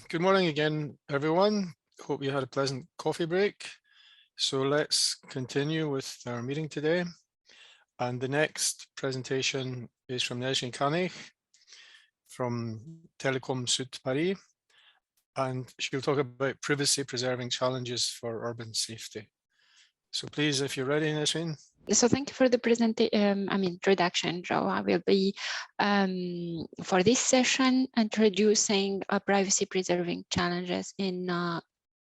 Good morning again, everyone. Hope you had a pleasant coffee break. So let's continue with our meeting today. And the next presentation is from Nesrine Kaaniche from Telecom SudParis. And she'll talk about privacy preserving challenges for urban safety. So please, if you're ready, Nesrine. So thank you for the introduction, Joe. I will be, for this session, introducing privacy preserving challenges in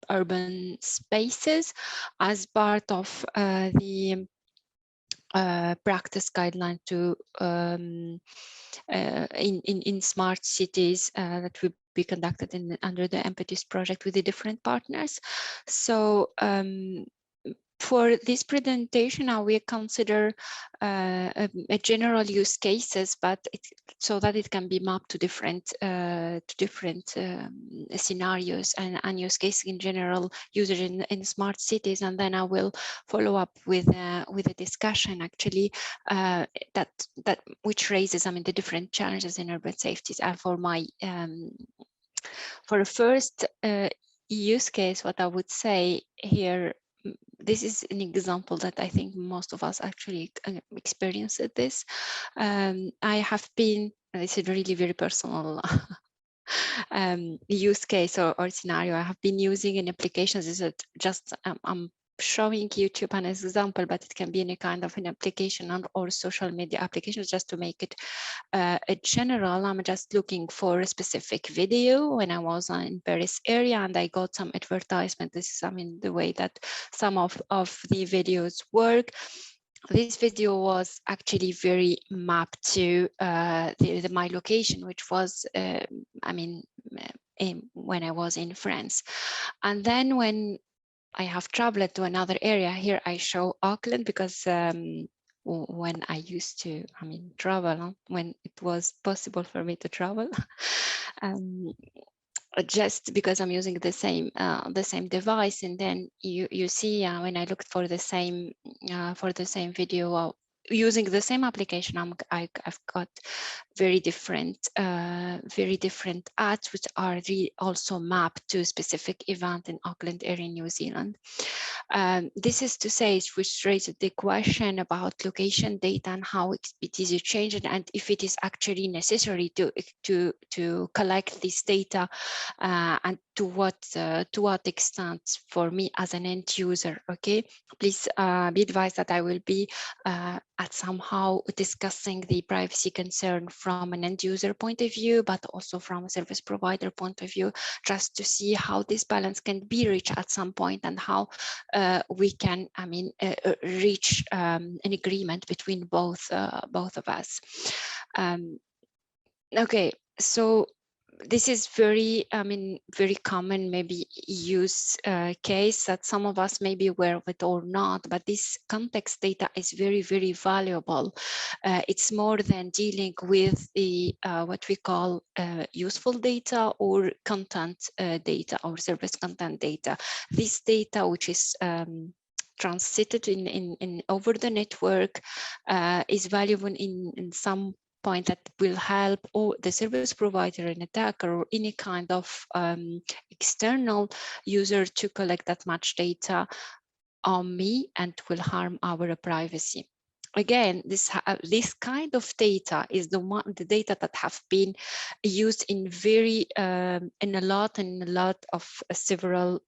urban spaces as part of the practice guideline to in smart cities that will be conducted under the IMPETUS project with the different partners. So for this presentation, I will consider a general use cases, but so that it can be mapped to different scenarios and use cases in general usage in smart cities, and then I will follow up with a discussion actually that which raises the different challenges in urban safety. And for my for the first use case, what I would say here. This is an example that I think most of us actually experienced this. I have been, this is really very personal use case or scenario. I have been using in applications. Is it just I'm showing YouTube an example, but it can be any kind of an application or social media applications. Just to make it a general, I'm just looking for a specific video when I was in Paris area, and I got some advertisement. This is the way that some of the videos work. This video was actually very mapped to my location, which was when I was in France. And then when I have traveled to another area, here I show Auckland because when I used to travel, when it was possible for me to travel, just because I'm using the same device. And then you see when I looked for the same video using the same application, I've got very different ads, which are also mapped to a specific event in Auckland area in New Zealand. This is to say, which raises the question about location data and how it is changed, and if it is actually necessary to collect this data, and to what extent for me as an end user. Okay, please be advised that I will be at somehow discussing the privacy concern from an end user point of view, but also from a service provider point of view, just to see how this balance can be reached at some point, and how we can reach an agreement between both of us. Okay, so this is very common maybe use case that some of us may be aware of it or not, but this context data is very, very valuable. It's more than dealing with the what we call useful data or content data or service content data. This data, which is transited in over the network, is valuable in some point that will help the service provider, an attacker, or any kind of external user to collect that much data on me, and will harm our privacy. Again, this kind of data is the data that have been used in in a lot of several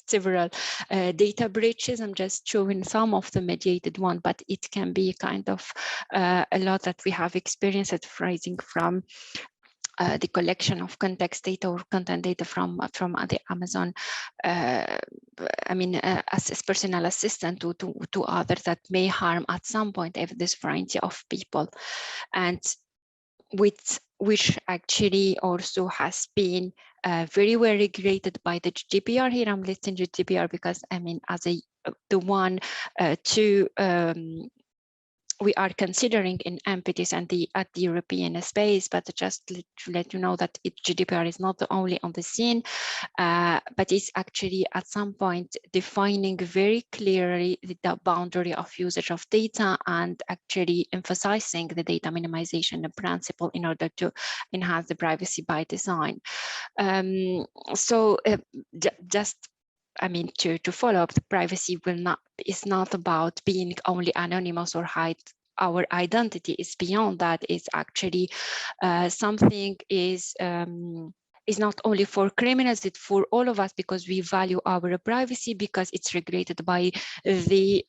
several data breaches. I'm just showing some of the mediated one, but it can be kind of a lot that we have experienced rising from the collection of context data or content data from the Amazon, as personal assistant to others that may harm at some point this variety of people, and which actually also has been very well regulated by the GDPR. Here I'm listing GDPR because as the one to we are considering in IMPETUS and at the European space, but just to let you know that GDPR is not only on the scene, but it's actually at some point defining very clearly the boundary of usage of data and actually emphasizing the data minimization principle in order to enhance the privacy by design. Just I mean, to follow up, the privacy is not about being only anonymous or hide our identity. Is beyond that. It's actually something is not only for criminals, it's for all of us, because we value our privacy, because it's regulated by the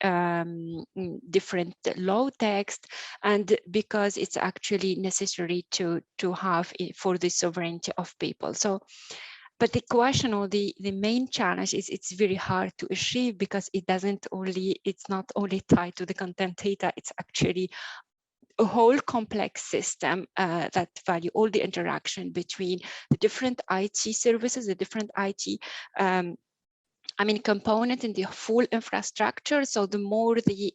different law text, and because it's actually necessary to have it for the sovereignty of people. So. But the question, or the main challenge, is it's very hard to achieve, because it's not only tied to the content data, it's actually a whole complex system that value all the interaction between the different IT services, the different IT component in the full infrastructure. So the more the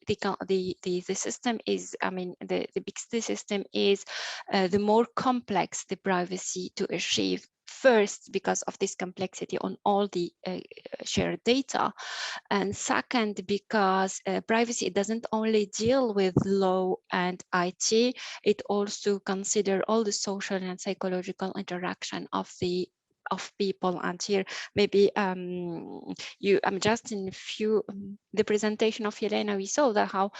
system is, the bigger the system is, the more complex the privacy to achieve. First, because of this complexity on all the shared data, and second, because privacy doesn't only deal with law and IT, it also consider all the social and psychological interaction of people. And here maybe just in the presentation of Elena, we saw that how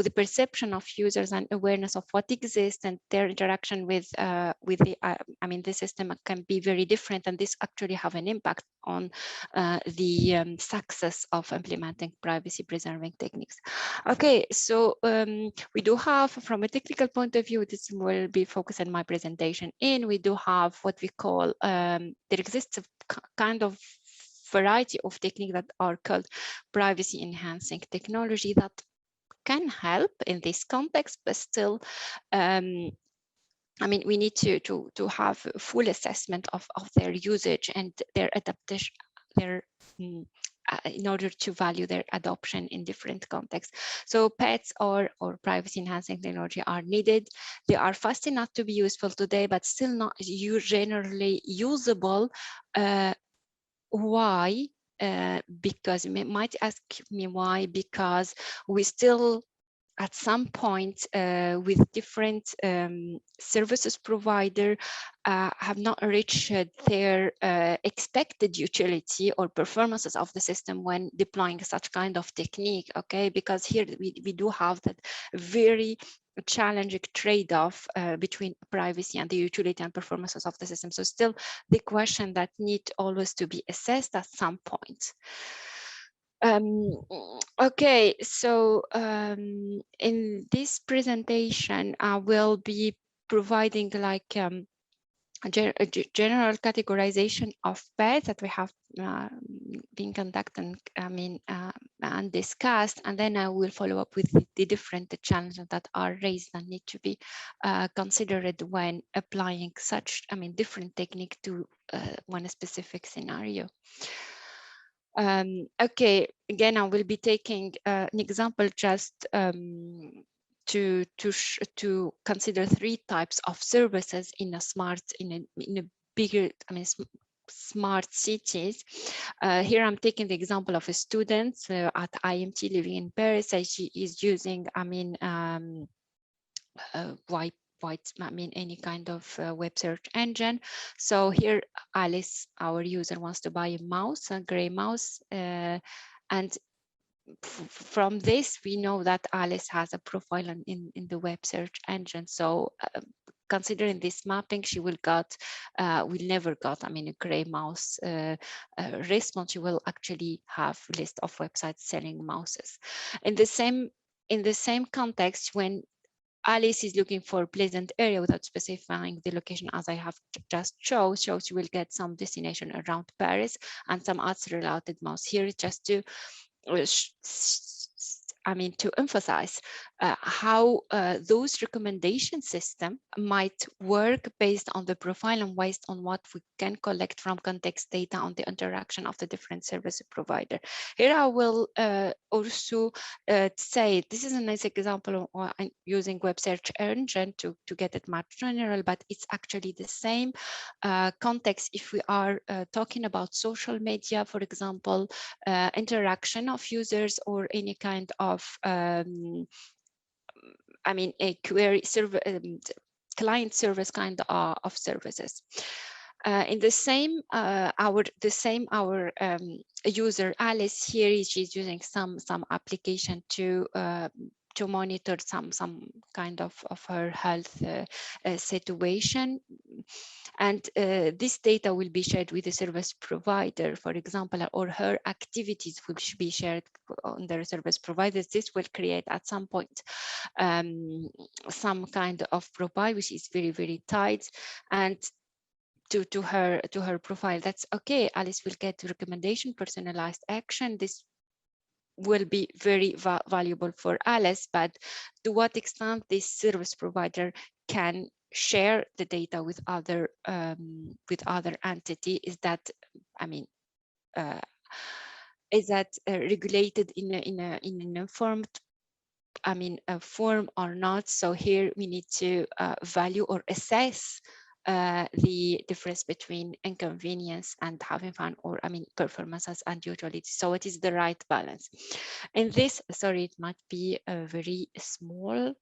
the perception of users and awareness of what exists and their interaction with the system can be very different, and this actually have an impact on the success of implementing privacy preserving techniques. Okay, so we do have, from a technical point of view, this will be focused in my presentation, we do have what we call there exists a kind of variety of techniques that are called privacy enhancing technology that can help in this context, but still we need to have a full assessment of their usage and their adaptation, in order to value their adoption in different contexts. So PETs or privacy enhancing technology are needed. They are fast enough to be useful today, but still not generally usable. Why? Because you might ask me why, because we still at some point with different services provider have not reached their expected utility or performances of the system when deploying such kind of technique. Okay, because here we do have that very challenging trade-off between privacy and the utility and performances of the system. So still the question that need always to be assessed at some point. Okay, so in this presentation, I will be providing like a general categorization of PETs that we have been conducting, and discussed, and then I will follow up with the different challenges that are raised and need to be considered when applying such, different technique to one specific scenario. Okay, again, I will be taking an example just to consider three types of services in a bigger, smart cities. Here I'm taking the example of a student at IMT living in Paris. She is using, any kind of web search engine. So here Alice, our user, wants to buy a mouse, a gray mouse, and from this we know that Alice has a profile in the web search engine. So considering this mapping, she will never got a gray mouse response. She will actually have a list of websites selling mouses. In the same context, when Alice is looking for a pleasant area without specifying the location, as I have just shown, so she will get some destination around Paris and some ads related mouse. Here just to to emphasize how those recommendation system might work based on the profile and based on what we can collect from context data on the interaction of the different service provider. Here I will also say this is a nice example of using web search engine to get it much general, but it's actually the same context if we are talking about social media, for example, interaction of users or any kind of a query server, client service kind of services. In the same our user Alice here, she's using some application to monitor some kind of her health situation, and this data will be shared with the service provider, for example, or her activities will be shared on their service providers. This will create at some point some kind of profile which is very, very tight and to her profile. That's okay. Alice will get recommendation, personalized action. This will be very valuable for Alice, but to what extent this service provider can share the data with other entity, is that regulated in an informed form or not? So here we need to value or assess the difference between inconvenience and having fun, or performances and utility. So it is the right balance. In this, sorry, it might be very small,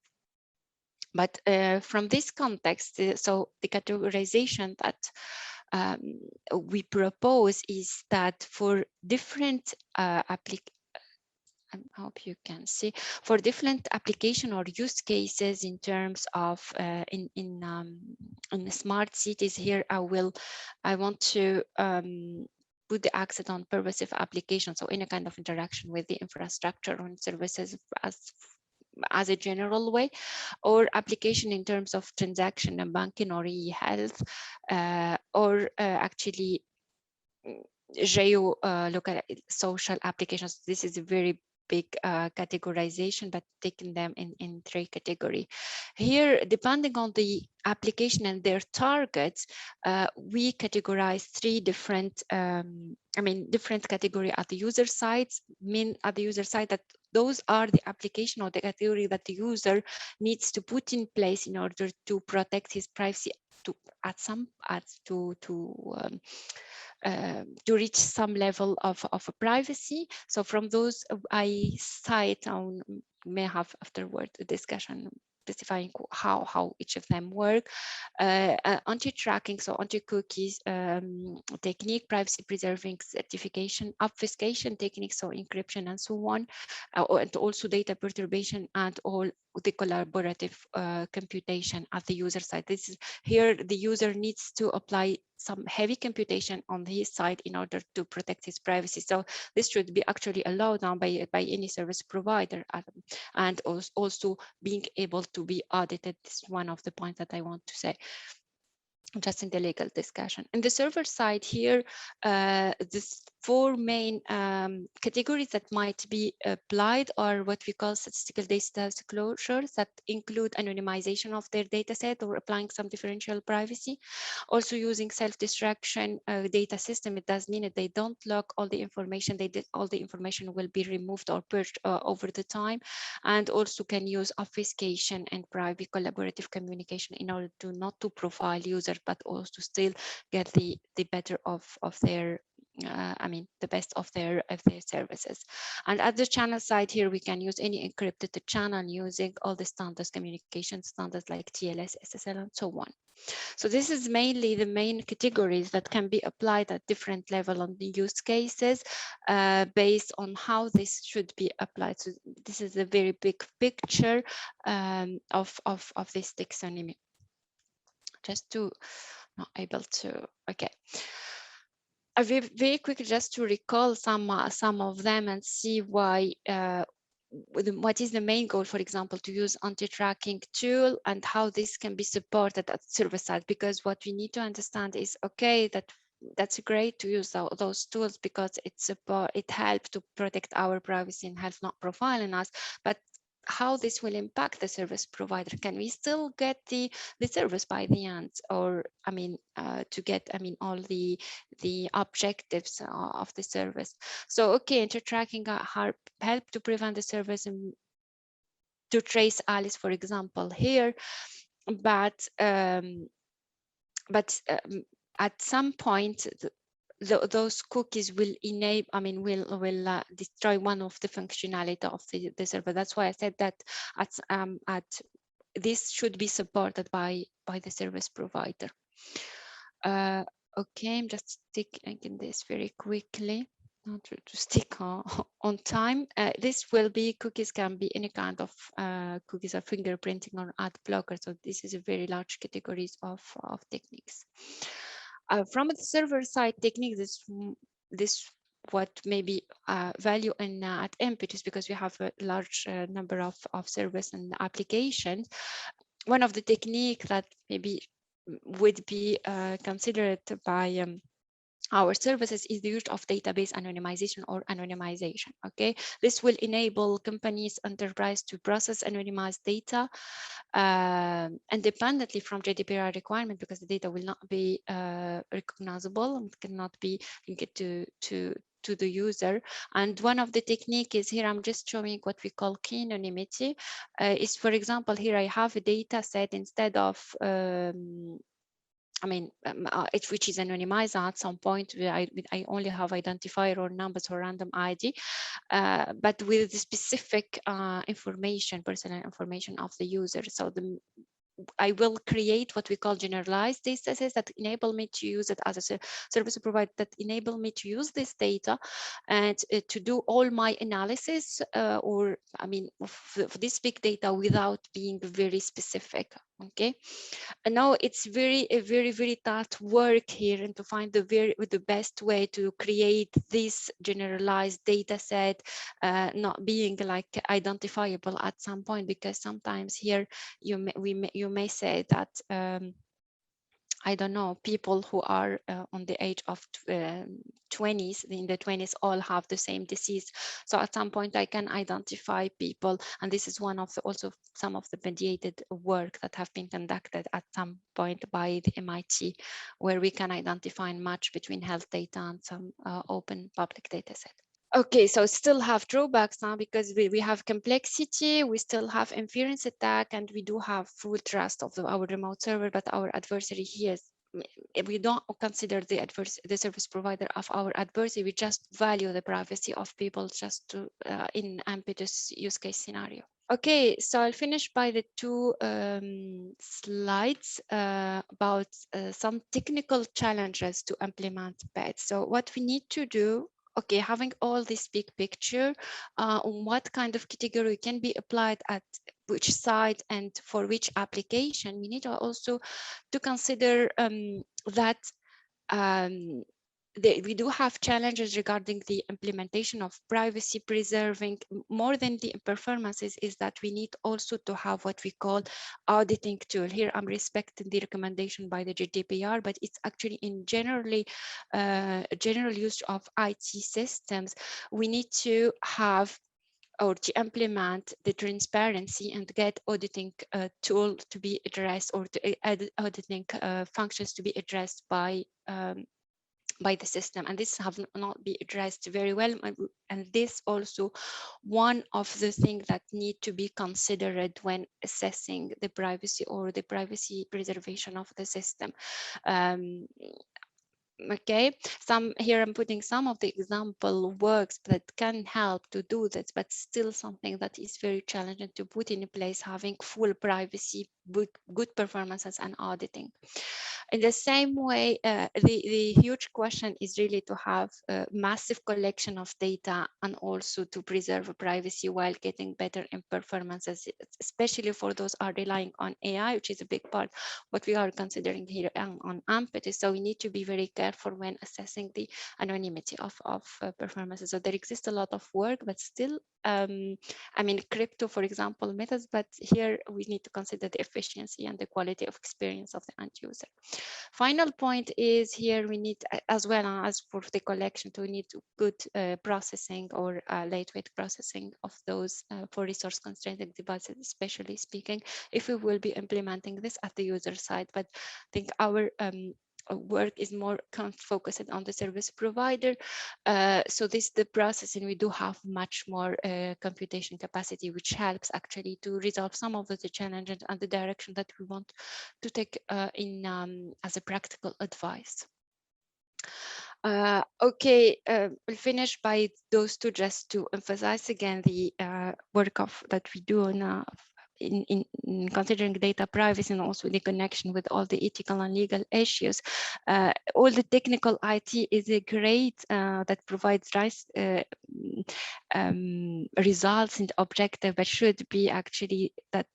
but from this context, so the categorization that we propose is that for different I hope you can see, for different application or use cases in terms of in the smart cities. Here I want to put the accent on pervasive application, so any kind of interaction with the infrastructure and services as a general way, or application in terms of transaction and banking or e-health, or actually local social applications. This is a very big categorization, but taking them in three categories. Here, depending on the application and their targets, we categorize three different different category at the user side. At the user side, that those are the application or the category that the user needs to put in place in order to protect his privacy to reach some level of privacy. So from those, I cite on, may have afterward a discussion specifying how each of them work. Anti-tracking, so anti-cookies technique, privacy preserving certification, obfuscation techniques, so encryption and so on, and also data perturbation and all the collaborative computation at the user side. This is here the user needs to apply some heavy computation on his side in order to protect his privacy. So this should be actually allowed now by any service provider, and also being able to be audited. This is one of the points that I want to say just in the legal discussion. In the server side here, these four main categories that might be applied are what we call statistical data disclosures, that include anonymization of their data set or applying some differential privacy. Also using self-destruction data system, it does mean that they don't lock all the information. All the information will be removed or purged over the time, and also can use obfuscation and private collaborative communication in order to not to profile users, but also still get the better of their the best of their services. And at the channel side here, we can use any encrypted channel using all the standards, communication standards like TLS, SSL, and so on. So this is mainly the main categories that can be applied at different level on the use cases based on how this should be applied. So this is a very big picture of this taxonomy. Just to not able to, okay. Very quickly, just to recall some of them and see why, what is the main goal, for example, to use anti-tracking tool and how this can be supported at server side. Because what we need to understand is, okay, that that's great to use those tools, because it helps to protect our privacy and helps not profiling us. But how this will impact the service provider? Can we still get the service by the end, or I mean to get all the objectives of the service? So okay, inter-tracking help to prevent the service and to trace Alice, for example, here, but at some point those cookies will enable, will destroy one of the functionality of the server. That's why I said that at this should be supported by the service provider. Okay, I'm just sticking this very quickly, not to stick on time. This will be cookies, can be any kind of cookies or fingerprinting or ad blocker. So this is a very large categories of techniques. From the server side technique, this what maybe value in at IMPETUS, because we have a large number of servers and applications. One of the technique that maybe would be considered by our services is the use of database anonymization or anonymization. Okay, this will enable companies, enterprise to process anonymized data independently from GDPR requirement, because the data will not be recognizable and cannot be linked to the user. And one of the technique is here, I'm just showing what we call key anonymity. Is, for example, here I have a data set instead of which is anonymized at some point where I only have identifier or numbers or random ID, but with the specific information, personal information of the user. So I will create what we call generalized data sets that enable me to use it as a service provider, that enable me to use this data and to do all my analysis of this big data without being very specific. Okay, and now it's very tough work here, and to find the best way to create this generalized data set, not being like identifiable at some point, because sometimes here you may say that I don't know, people who are on the age of 20s, in the 20s, all have the same disease. So at some point I can identify people, and this is one of the, also some of the mediated work that have been conducted at some point by the MIT, where we can identify and match between health data and some open public data set. Okay, so still have drawbacks now, because we have complexity, we still have inference attack, and we do have full trust of our remote server, but our adversary here, we don't consider the service provider of our adversary, we just value the privacy of people just to in IMPETUS use case scenario. Okay, so I'll finish by the two slides about some technical challenges to implement PETs. So what we need to do, okay, having all this big picture on what kind of category can be applied at which site and for which application, we need also to consider that we do have challenges regarding the implementation of privacy preserving. More than the performances is that we need also to have what we call auditing tool. Here I'm respecting the recommendation by the GDPR, but it's actually in general use of IT systems. We need to have or to implement the transparency and get auditing tool to be addressed, or to auditing functions to be addressed by the system, and this have not been addressed very well, and this also one of the things that need to be considered when assessing the privacy or the privacy preservation of the system. Okay, here I'm putting some of the example works that can help to do this, but still something that is very challenging to put in place, having full privacy, good performances and auditing. In the same way, the huge question is really to have a massive collection of data and also to preserve privacy while getting better in performances, especially for those are relying on AI, which is a big part what we are considering here on IMPETUS. So we need to be very careful when assessing the anonymity of performances. So there exists a lot of work, but still, crypto, for example, methods, but here we need to consider the efficiency and the quality of experience of the end user. Final point is here we need, as well as for the collection, to need good processing or lightweight processing of those for resource constrained devices, especially speaking, if we will be implementing this at the user side. But I think our work is more focused on the service provider. So this the processing, we do have much more computation capacity, which helps actually to resolve some of the challenges and the direction that we want to take in as a practical advice. Okay, we'll finish by those two, just to emphasize again the work that we do on in considering data privacy, and also the connection with all the ethical and legal issues. All the technical IT is a great that provides nice results and objective, but should be actually that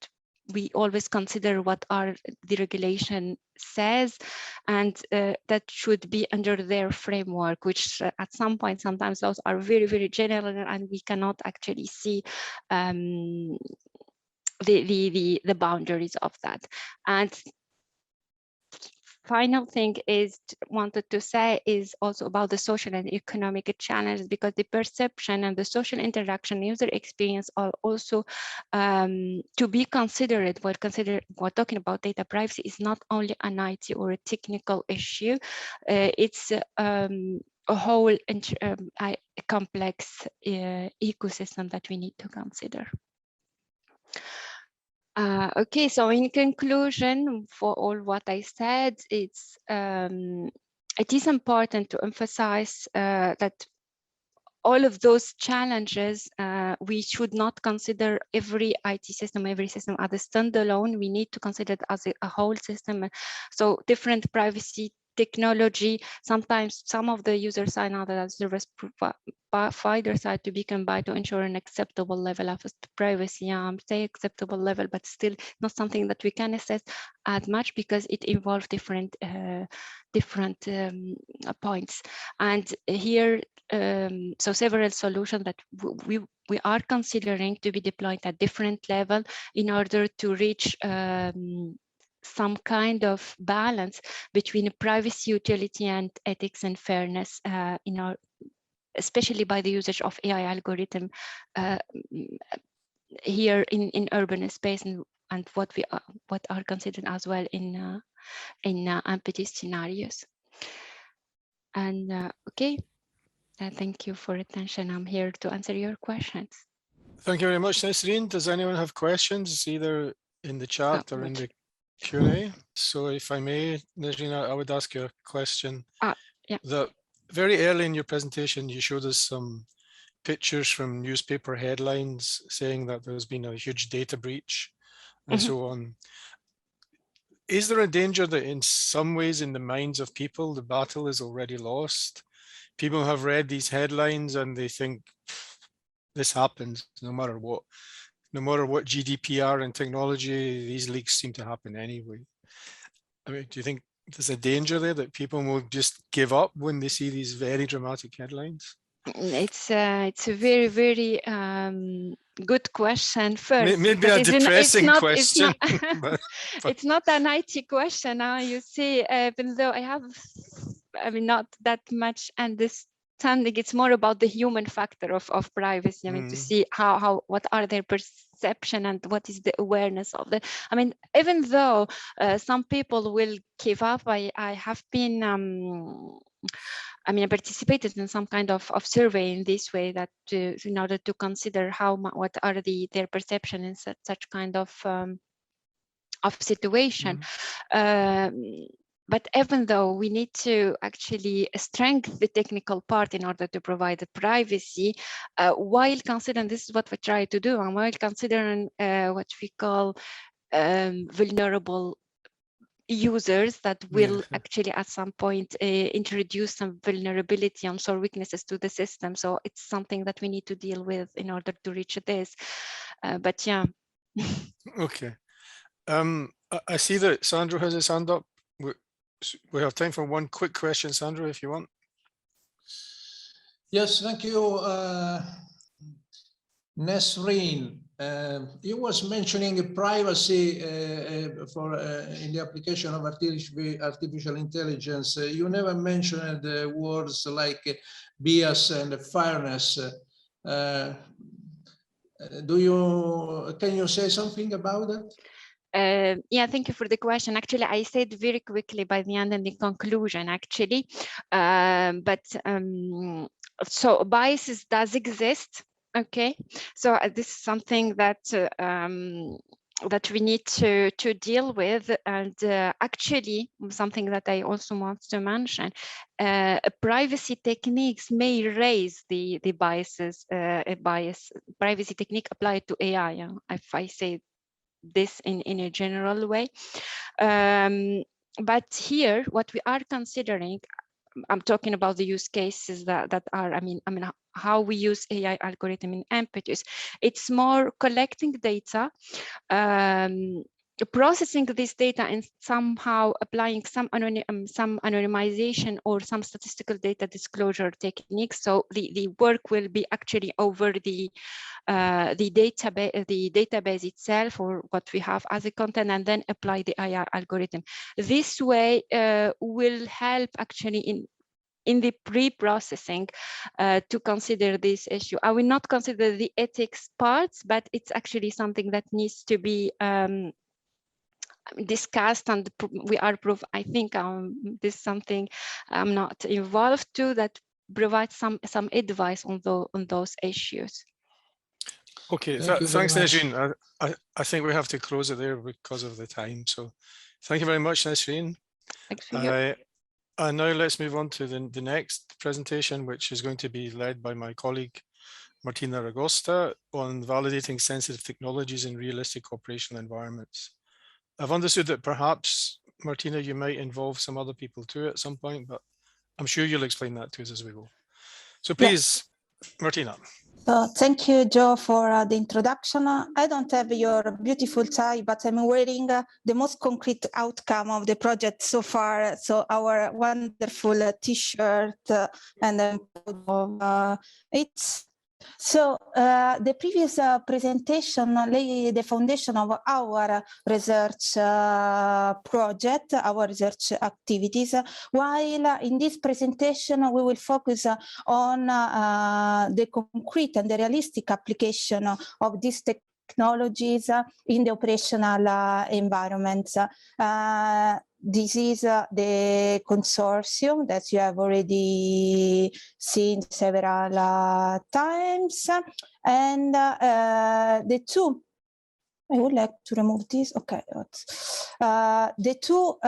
we always consider what our the regulation says, and that should be under their framework, which at some point sometimes those are very, very general, and we cannot actually see the boundaries of that. And final thing is wanted to say is also about the social and economic challenges, because the perception and the social interaction user experience are also to be considered while talking about data privacy. Is not only an IT or a technical issue, it's a whole complex ecosystem that we need to consider. Okay, so in conclusion, for all what I said, it is important to emphasize that all of those challenges, we should not consider every IT system, every system as a standalone. We need to consider it as a whole system. So different privacy technology, sometimes some of the user side and the service provider side to be combined to ensure an acceptable level of privacy. Say acceptable level, but still not something that we can assess as much, because it involves different points. And here, so several solutions that we are considering to be deployed at different level in order to reach some kind of balance between privacy, utility, and ethics and fairness in our, especially by the usage of AI algorithm here in urban space, and what are considered as well in IMPETUS scenarios. And okay, thank you for attention. I'm here to answer your questions. Thank you very much, Nesrine. Does anyone have questions, either in the chat or in the Q&A? So if I may, Nesrine, I would ask you a question. Yeah. That very early in your presentation, you showed us some pictures from newspaper headlines saying that there's been a huge data breach and so on. Is there a danger that in some ways, in the minds of people, the battle is already lost? People have read these headlines and they think this happens no matter what. No matter what GDPR and technology, these leaks seem to happen anyway. I mean, do you think there's a danger there that people will just give up when they see these very dramatic headlines? It's a very, very good question first. Maybe a depressing question. It's not an IT question. You see, even though I have, not that much understanding, it's more about the human factor of privacy. I mean, to see what are their perception and what is the awareness of the. I mean, even though some people will give up, I have been. I participated in some kind of survey in this way, that in order to consider what are their perception in such kind of situation. But even though we need to actually strengthen the technical part in order to provide the privacy, while considering, this is what we try to do, and while considering what we call vulnerable users that will actually at some point introduce some vulnerability and or weaknesses to the system. So it's something that we need to deal with in order to reach this. But yeah. Okay. I see that Sandro has his hand up. We have time for one quick question, Sandro, if you want. Yes, thank you, Nesrine. you was mentioning privacy in the application of artificial intelligence. You never mentioned words like bias and fairness. Can you say something about that? Yeah, thank you for the question. Actually, I said very quickly by the end in the conclusion, actually. So biases does exist. Okay, so this is something that that we need to deal with, and actually something that I also want to mention, privacy techniques may raise the biases, privacy technique applied to AI, if I say this in a general way. But here, what we are considering, I'm talking about the use cases that are, I mean, how we use AI algorithm in IMPETUS. It's more collecting data, processing this data, and somehow applying some anonymization or some statistical data disclosure techniques. So the work will be actually over the database itself, or what we have as a content, and then apply the AI algorithm. This way will help actually in the pre-processing to consider this issue. I will not consider the ethics parts, but it's actually something that needs to be discussed, and we are I think this is something I'm not involved to, that provides some advice on those issues. Okay, thanks, Nesrine. I think we have to close it there because of the time. So thank you very much, Nesrine. Thanks for you. And now let's move on to the next presentation, which is going to be led by my colleague, Martina Ragosta, on validating sensitive technologies in realistic operational environments. I've understood that perhaps, Martina, you might involve some other people too at some point, but I'm sure you'll explain that to us as we go. So please, Martina. So thank you, Joe, for the introduction. I don't have your beautiful tie, but I'm wearing the most concrete outcome of the project so far. So our wonderful T-shirt, and it's. So the previous presentation laid the foundation of our research project, our research activities, while in this presentation we will focus on the concrete and the realistic application of these technologies in the operational environments. This is the consortium that you have already seen several times, and the two, I would like to remove this. Okay, the two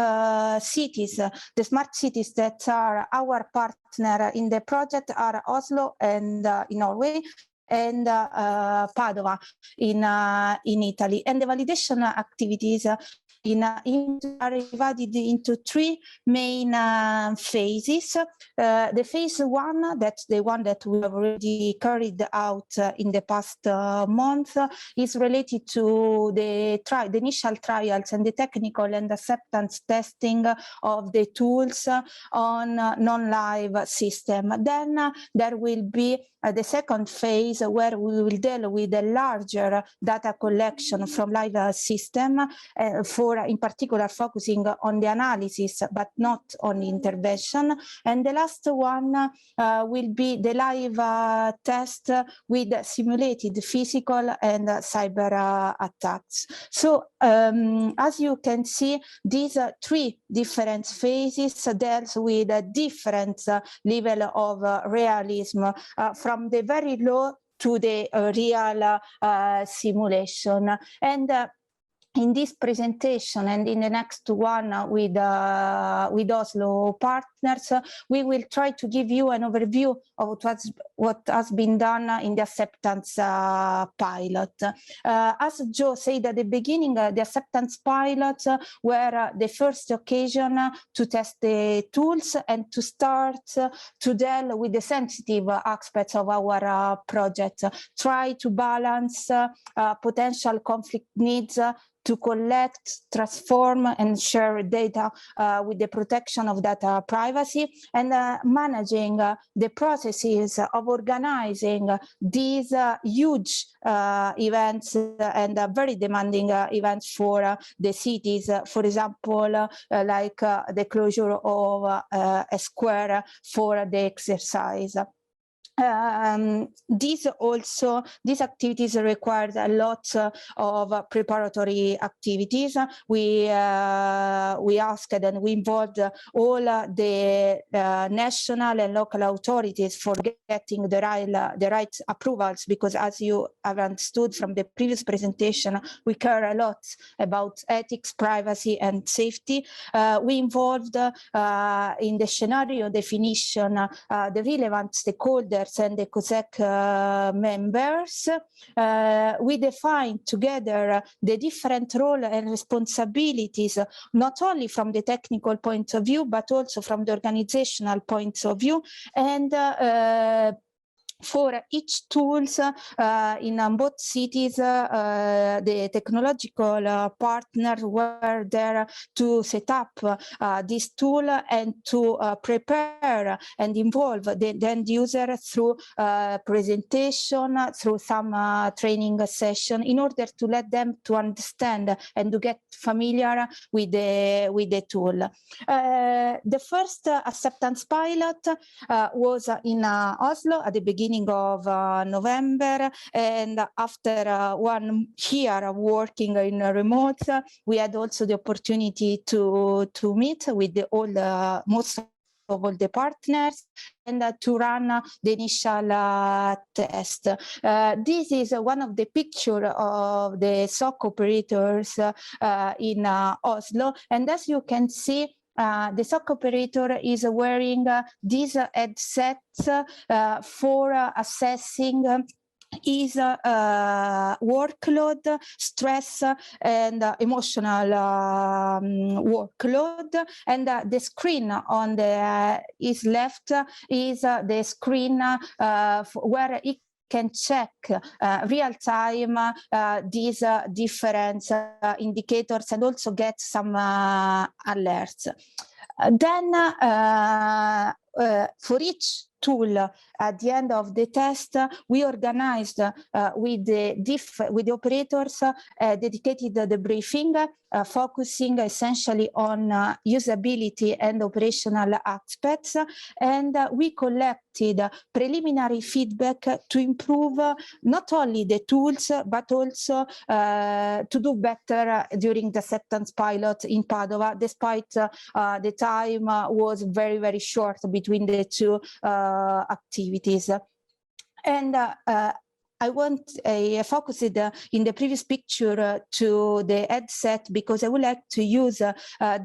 cities, the smart cities that are our partner in the project are Oslo and in Norway, and Padova in Italy. And the validation activities are divided into three main phases. The phase one, that's the one that we have already carried out in the past month, is related to the initial trials and the technical and acceptance testing of the tools on non-live system. Then there will be the second phase, where we will deal with a larger data collection from live system, in particular focusing on the analysis, but not on the intervention. And the last one will be the live test with simulated physical and cyber attacks. So as you can see, these three different phases deals with a different level of realism, from the very low to the real simulation. And in this presentation and in the next one with Oslo partners, we will try to give you an overview of what has been done in the acceptance pilot. As Joe said at the beginning, the acceptance pilots were the first occasion to test the tools and to start to deal with the sensitive aspects of our project, try to balance potential conflict needs to collect, transform, and share data with the protection of data privacy, and managing the processes of organizing these huge events and very demanding events for the cities. For example, like the closure of a square for the exercise. These activities required a lot of preparatory activities. We asked and we involved all the national and local authorities for getting the right approvals, because as you have understood from the previous presentation, we care a lot about ethics, privacy, and safety. We involved in the scenario definition the relevant stakeholders and the COSEC members. We defined together the different roles and responsibilities, not only from the technical point of view, but also from the organizational point of view. And for each tools in both cities, the technological partners were there to set up this tool and to prepare and involve the end user through presentation, through some training session, in order to let them to understand and to get familiar with the tool. The first acceptance pilot was in Oslo at the beginning of November, and after 1 year of working in remote, we had also the opportunity to meet with most of all the partners and to run the initial test. This is one of the pictures of the SOC operators in Oslo, and as you can see, the SOC operator is wearing these headsets for assessing his workload, stress, and emotional workload. And the screen on his left is the screen where he can check real time these different indicators and also get some alerts. Then for each tool at the end of the test, we organized with the operators dedicated debriefing, focusing essentially on usability and operational aspects, and we collected preliminary feedback to improve not only the tools but also to do better during the acceptance pilot in Padova, despite the time was very, very short between the two activities. And I focused in the previous picture to the headset because I would like to use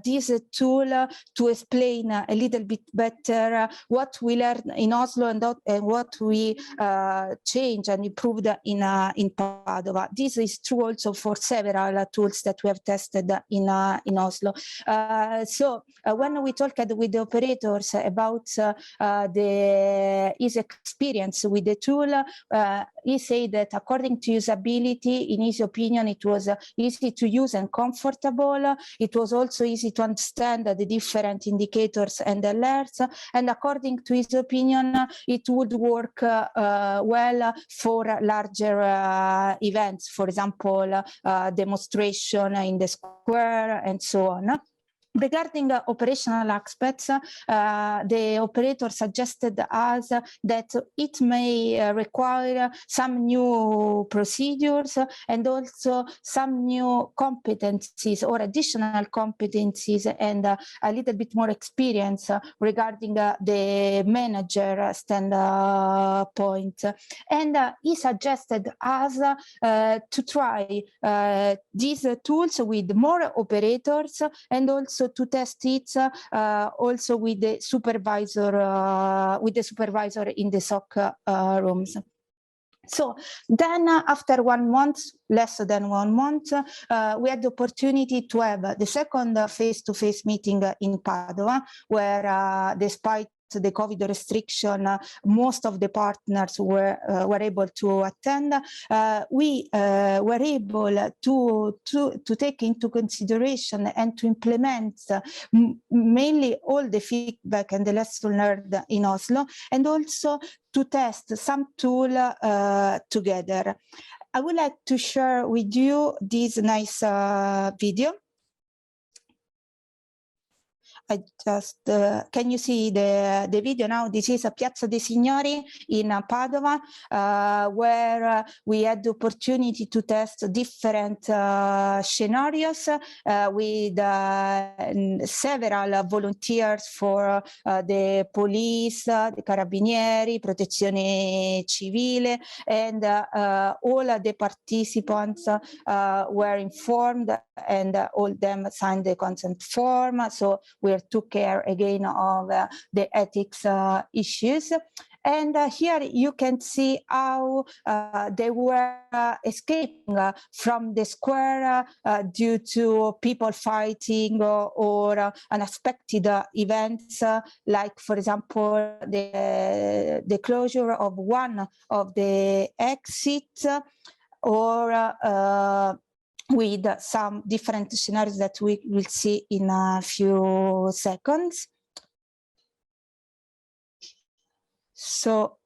this tool to explain a little bit better what we learned in Oslo and what we changed and improved in Padova. This is true also for several tools that we have tested in Oslo. So when we talked with the operators about his experience with the tool, he said that according to usability, in his opinion, it was easy to use and comfortable. It was also easy to understand the different indicators and alerts. And according to his opinion, it would work well for larger events, for example, demonstration in the square and so on. Regarding operational aspects, the operator suggested us that it may require some new procedures and also some new competencies or additional competencies and a little bit more experience regarding the manager standpoint. And he suggested us to try these tools with more operators and also to test it also with the supervisor in the SOC rooms. So then after 1 month, less than 1 month, we had the opportunity to have the second face-to-face meeting in Padova, where despite the COVID restriction, most of the partners were able to attend. We were able to take into consideration and to implement mainly all the feedback and the lesson learned in Oslo, and also to test some tool together. I would like to share with you this nice video. I just can you see the video now? This is a Piazza dei Signori in Padova, where we had the opportunity to test different scenarios with several volunteers for the police, the Carabinieri, Protezione Civile, and all the participants were informed, and all them signed the consent form. So we took care again of the ethics issues. And here you can see how they were escaping from the square due to people fighting or unexpected events, like, for example, the closure of one of the exits, or with some different scenarios that we will see in a few seconds. So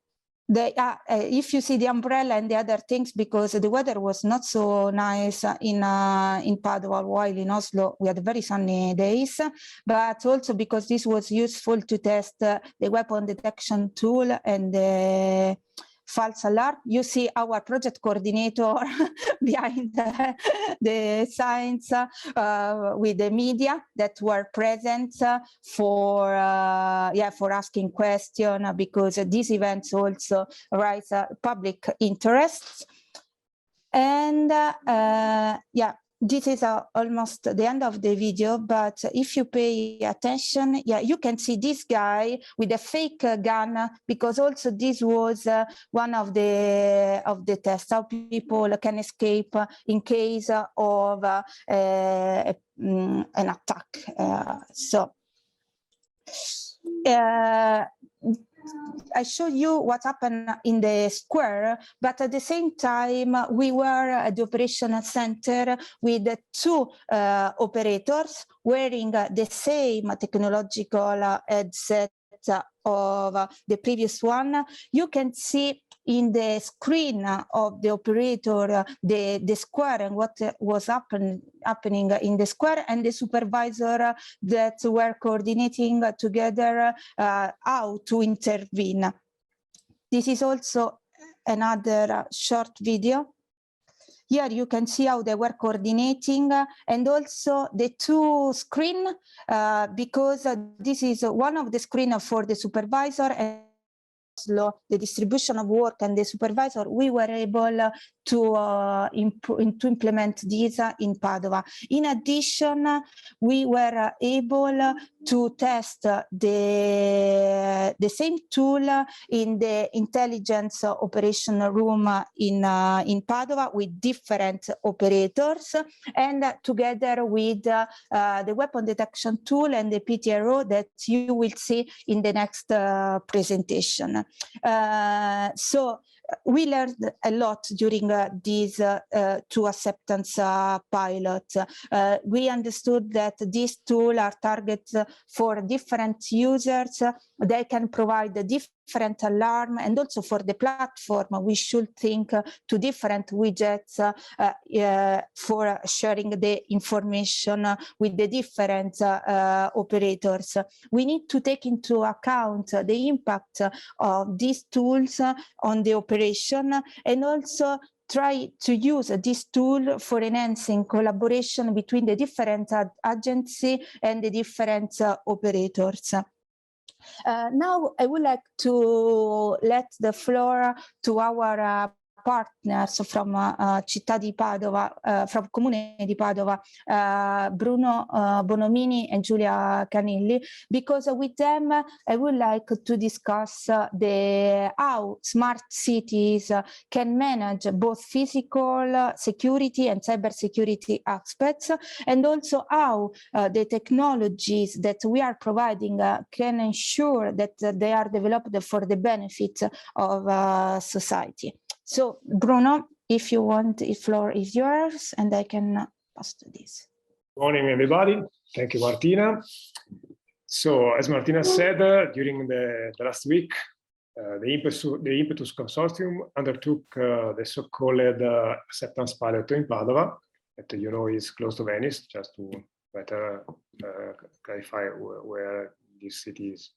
if you see the umbrella and the other things, because the weather was not so nice in Padova, while in Oslo we had very sunny days, but also because this was useful to test the weapon detection tool and the false alarm. You see our project coordinator behind the signs with the media that were present for asking questions, because these events also raise public interests. And this is almost the end of the video, but if you pay attention, you can see this guy with a fake gun, because also this was one of the tests, how people can escape in case of an attack. I showed you what happened in the square, but at the same time, we were at the operational center with two operators wearing the same technological headset of the previous one. You can see in the screen of the operator the square and what was happening in the square, and the supervisor that were coordinating together how to intervene. This is also another short video. Here you can see how they were coordinating, and also the two screens, because this is one of the screens for the supervisor and the distribution of work and the supervisor. We were able to implement this in Padova. In addition, we were able to test the same tool in the intelligence operation room in Padova with different operators, and together with the weapon detection tool and the PTRO that you will see in the next presentation. So we learned a lot during these two acceptance pilots. We understood that these tools are targeted for different users. They can provide a different alarm, and also for the platform, we should think to different widgets for sharing the information with the different operators. We need to take into account the impact of these tools on the operation, and also try to use this tool for enhancing collaboration between the different agencies and the different operators. Now I would like to let the floor to our partners from Città di Padova, from Comune di Padova, Bruno Bonomini and Giulia Canilli, because with them I would like to discuss how smart cities can manage both physical security and cybersecurity aspects, and also how the technologies that we are providing can ensure that they are developed for the benefit of society. So Bruno, if you want, the floor is yours, and I can pass to this. Good morning, everybody. Thank you, Martina. So, as Martina said, during the last week, the IMPETUS consortium undertook the so-called acceptance pilot in Padova, that you know is close to Venice, just to better clarify where this city is.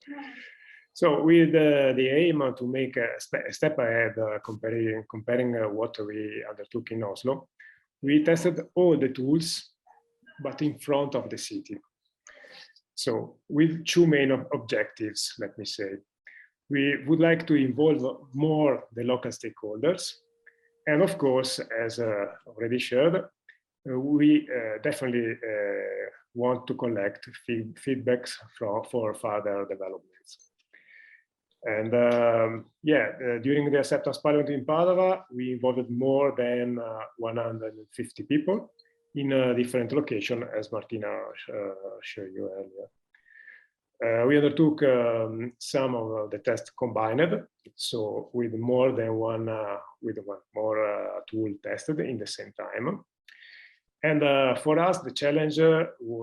So, with the aim to make a step ahead, comparing what we undertook in Oslo, we tested all the tools, but in front of the city. So, with two main objectives, let me say. We would like to involve more the local stakeholders. And of course, as already shared, we definitely want to collect feedbacks for further developments. And during the acceptance pilot in Padova, we involved more than 150 people in a different location, as Martina showed you earlier. We undertook some of the tests combined, so with more than one tool tested in the same time. And for us, the challenge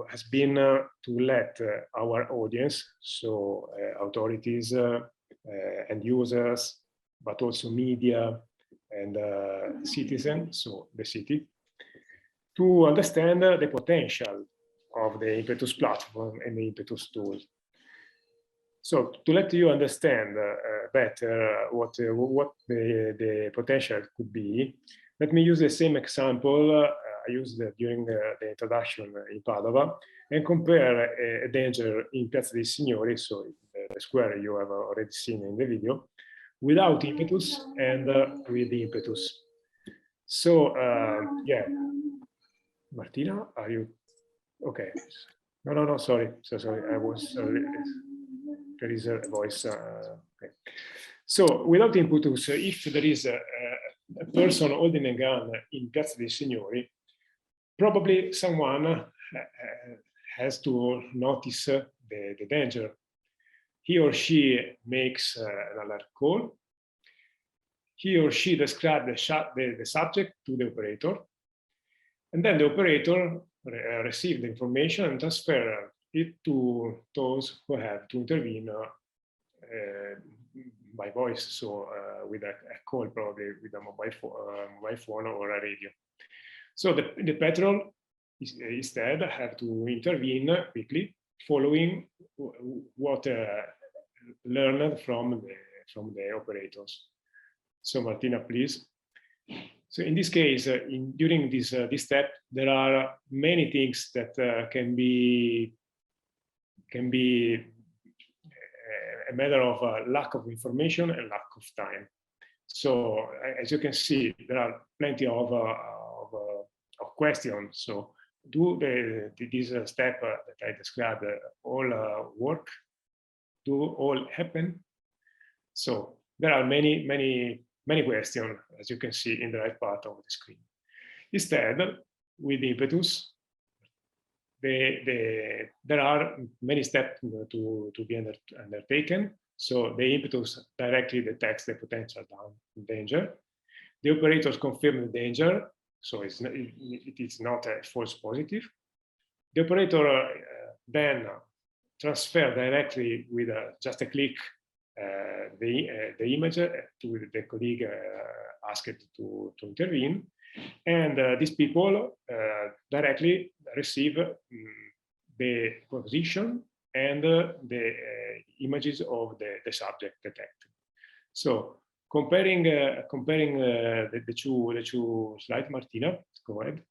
has been to let our audience, so authorities and users, but also media and citizens, so the city, to understand the potential of the IMPETUS platform and the IMPETUS tool. So to let you understand better what the potential could be, let me use the same example I used during the introduction in Padova and compare a danger in Piazza dei Signori, so the square you have already seen in the video, without IMPETUS and with the IMPETUS. So yeah, Martina, are you okay? No, sorry, I was there is a voice. Okay. So without IMPETUS, if there is a person holding a gun in Piazza dei Signori, probably someone has to notice the danger. He or she makes an alert call. He or she describes the subject to the operator. And then the operator receives the information and transfers it to those who have to intervene by voice, so with a call, probably with a mobile phone or a radio. So the patrol instead have to intervene quickly, following what learned from the operators. So Martina, please. So in this case, during this step, there are many things that can be a matter of lack of information and lack of time. So as you can see, there are plenty of questions. So do this step that I described all work? Do all happen? So there are many questions, as you can see in the right part of the screen. Instead, with IMPETUS, there are many steps to be undertaken. So the IMPETUS directly detects the potential danger. The operators confirm the danger, so it is not a false positive. The operator then transfer directly with just a click the image to the colleague asked to intervene, and these people directly receive the position and the images of the subject detected. So comparing the two slides, Martina, go ahead.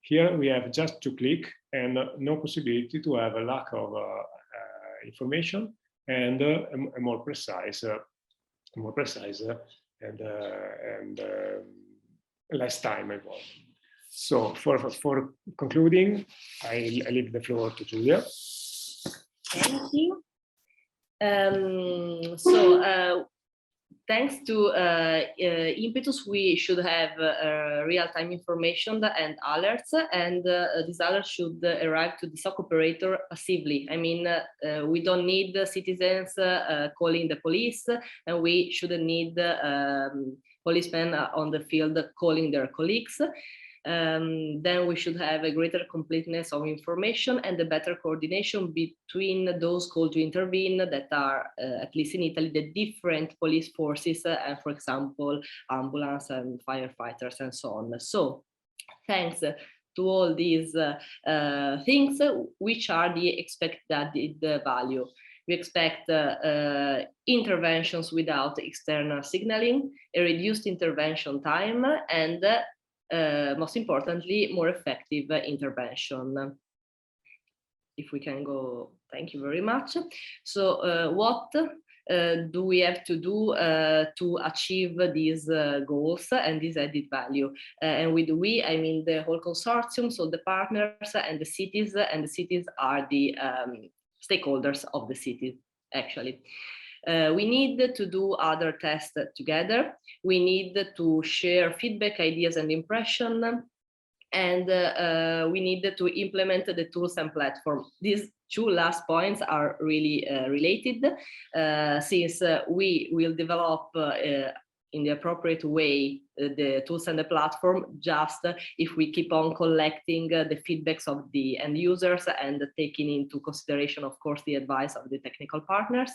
Here we have just to click and no possibility to have a lack of information and a more precise and less time involved. So for concluding, I leave the floor to Giulia. Thank you. Thanks to IMPETUS, we should have real-time information and alerts, and these alerts should arrive to the SOC operator passively. I mean, we don't need citizens calling the police, and we shouldn't need policemen on the field calling their colleagues. Then we should have a greater completeness of information and a better coordination between those called to intervene that are, at least in Italy, the different police forces, and for example, ambulance and firefighters and so on. So thanks to all these things, which are the expected value. We expect interventions without external signaling, a reduced intervention time, and most importantly, more effective intervention. If we can go, thank you very much. So what do we have to do to achieve these goals and this added value? And with we, I mean the whole consortium, so the partners and the cities are the stakeholders of the city, actually. We need to do other tests together. We need to share feedback, ideas, and impression. And we need to implement the tools and platform. These two last points are really related, since we will develop in the appropriate way the tools and the platform just if we keep on collecting the feedbacks of the end users and taking into consideration, of course, the advice of the technical partners.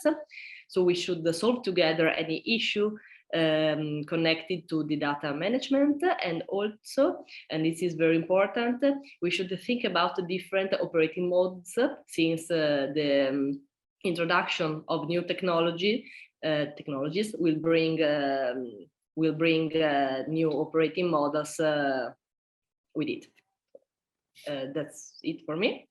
So we should solve together any issue connected to the data management, and also, and this is very important, we should think about the different operating modes, since the introduction of new technologies will bring new operating models with it. That's it for me.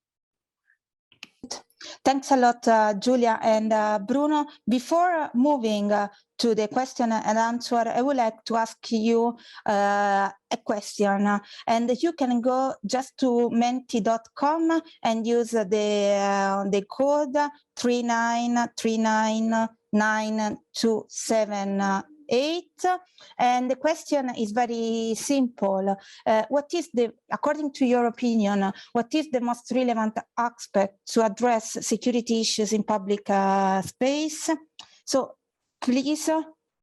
Thanks a lot, Giulia and Bruno. Before moving to the question and answer, I would like to ask you a question, and you can go just to menti.com and use the code 3939927. And the question is very simple. What is according to your opinion, what is the most relevant aspect to address security issues in public space? So please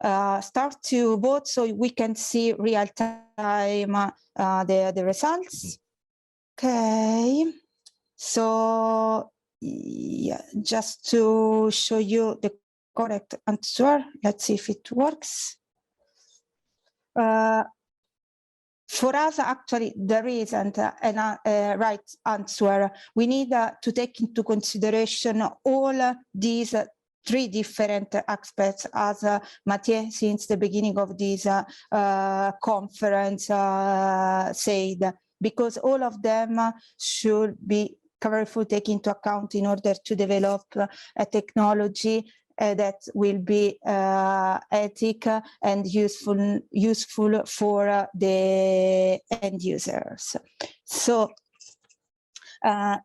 start to vote so we can see real time the results. Okay, so yeah, just to show you the correct answer. Let's see if it works. For us, actually, there isn't a right answer. We need to take into consideration all these three different aspects, as Matthieu, since the beginning of this conference, said, because all of them should be carefully taken into account in order to develop a technology that will be ethical and useful for the end users. So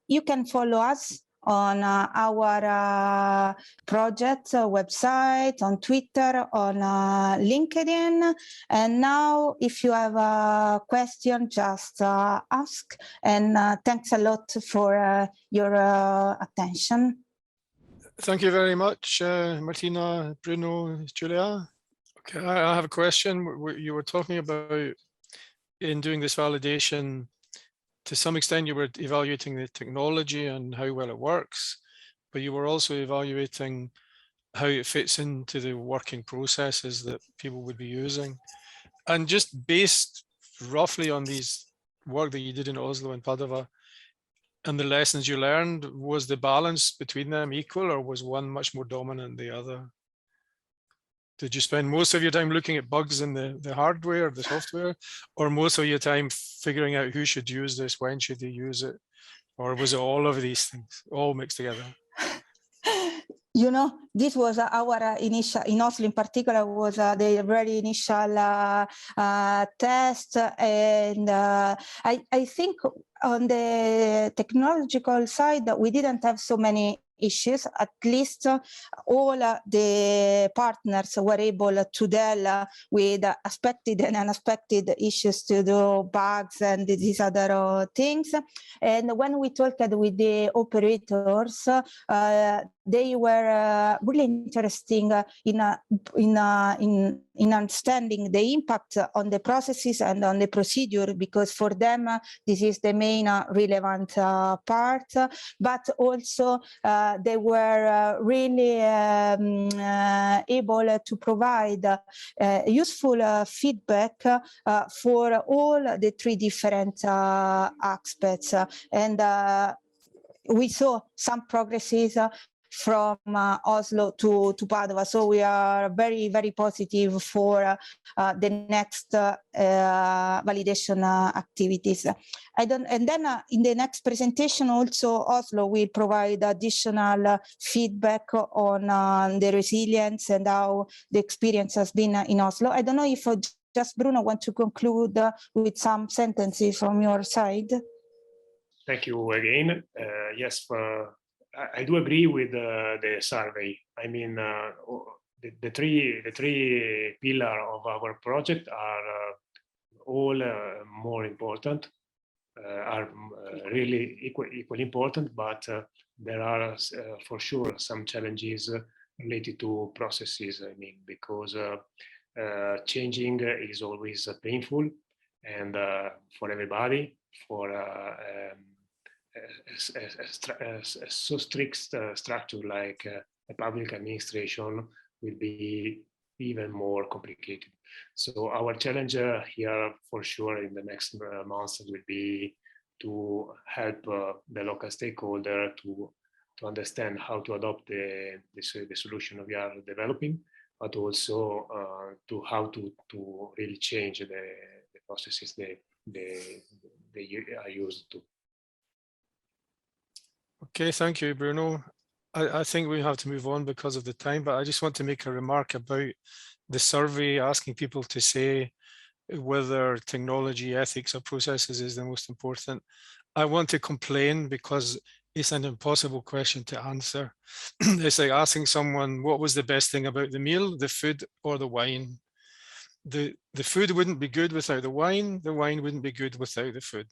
you can follow us on our project website, on Twitter, on LinkedIn. And now, if you have a question, just ask. And thanks a lot for your attention. Thank you very much, Martina, Bruno, Giulia. Okay, I have a question. You were talking about, in doing this validation, to some extent you were evaluating the technology and how well it works, but you were also evaluating how it fits into the working processes that people would be using. And just based roughly on these work that you did in Oslo and Padova, and the lessons you learned, was the balance between them equal, or was one much more dominant than the other? Did you spend most of your time looking at bugs in the hardware, the software, or most of your time figuring out who should use this, when should they use it? Or was it all of these things, all mixed together? you know, this was our initial, in Oslo in particular, was the very initial test. And I think on the technological side, we didn't have so many issues. At least all the partners were able to deal with expected and unexpected issues, to do bugs and these other things. And when we talked with the operators, they were really interesting in understanding the impact on the processes and on the procedure, because for them this is the main relevant part. But also they were really able to provide useful feedback for all the three different aspects. And we saw some progresses from Oslo to Padova. So we are very, very positive for the next validation activities. And then in the next presentation also, Oslo will provide additional feedback on the resilience and how the experience has been in Oslo. I don't know if just Bruno want to conclude with some sentences from your side. Thank you again. Yes, I do agree with the survey. I mean, the three pillars of our project are all more important, are really equally important, but there are for sure some challenges related to processes. I mean, because changing is always painful, and for everybody, for a so strict structure like a public administration will be even more complicated. So our challenge here for sure in the next months will be to help the local stakeholder to understand how to adopt the solution we are developing, but also to how to really change the processes they are used to. Okay, thank you, Bruno. I think we have to move on because of the time, but I just want to make a remark about the survey asking people to say whether technology, ethics, or processes is the most important. I want to complain because it's an impossible question to answer. It's like asking someone what was the best thing about the meal, the food or the wine. The food wouldn't be good without the wine wouldn't be good without the food.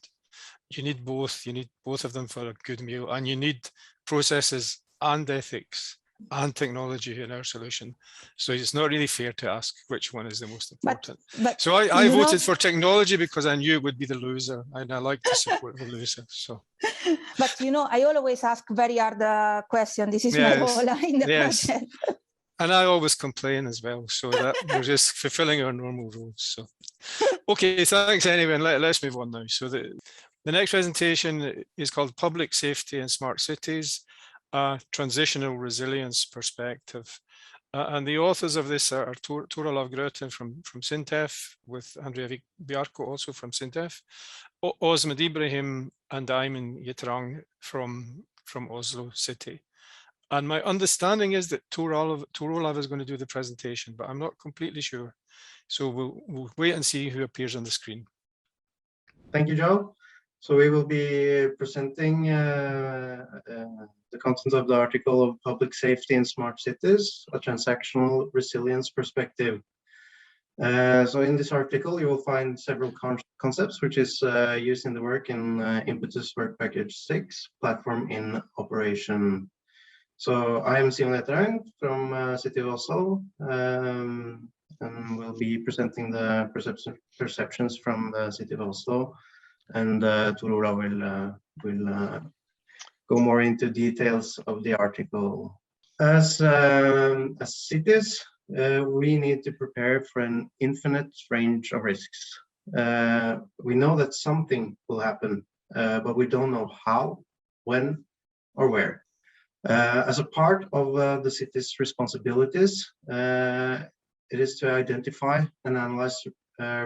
You need both of them for a good meal, and you need processes and ethics and technology in our solution. So it's not really fair to ask which one is the most important. But so I voted for technology because I knew it would be the loser, and I like to support the loser. So, but you know, I always ask very hard question. This is my role in the project. And I always complain as well, so that we're just fulfilling our normal roles. So, okay, thanks anyway, and let's move on now. So the next presentation is called Public Safety in Smart Cities, a Transitional Resilience Perspective. And the authors of this are Olav Grøtan from SINTEF, with Andrea Bjarkø also from SINTEF, Osman Ibrahim and Gjetrang from Oslo City. And my understanding is that Olav is going to do the presentation, but I'm not completely sure. So we'll wait and see who appears on the screen. Thank you, Joe. So we will be presenting the content of the article of Public Safety in Smart Cities, a Transactional Resilience Perspective. So in this article, you will find several concepts which is used in the work in IMPETUS Work Package 6, Platform in Operation. So I am Gjetrang from City of Oslo, and we'll be presenting the perceptions from the City of Oslo, and Olav will go more into details of the article. As cities, we need to prepare for an infinite range of risks. We know that something will happen, but we don't know how, when, or where. As a part of the city's responsibilities, it is to identify and analyze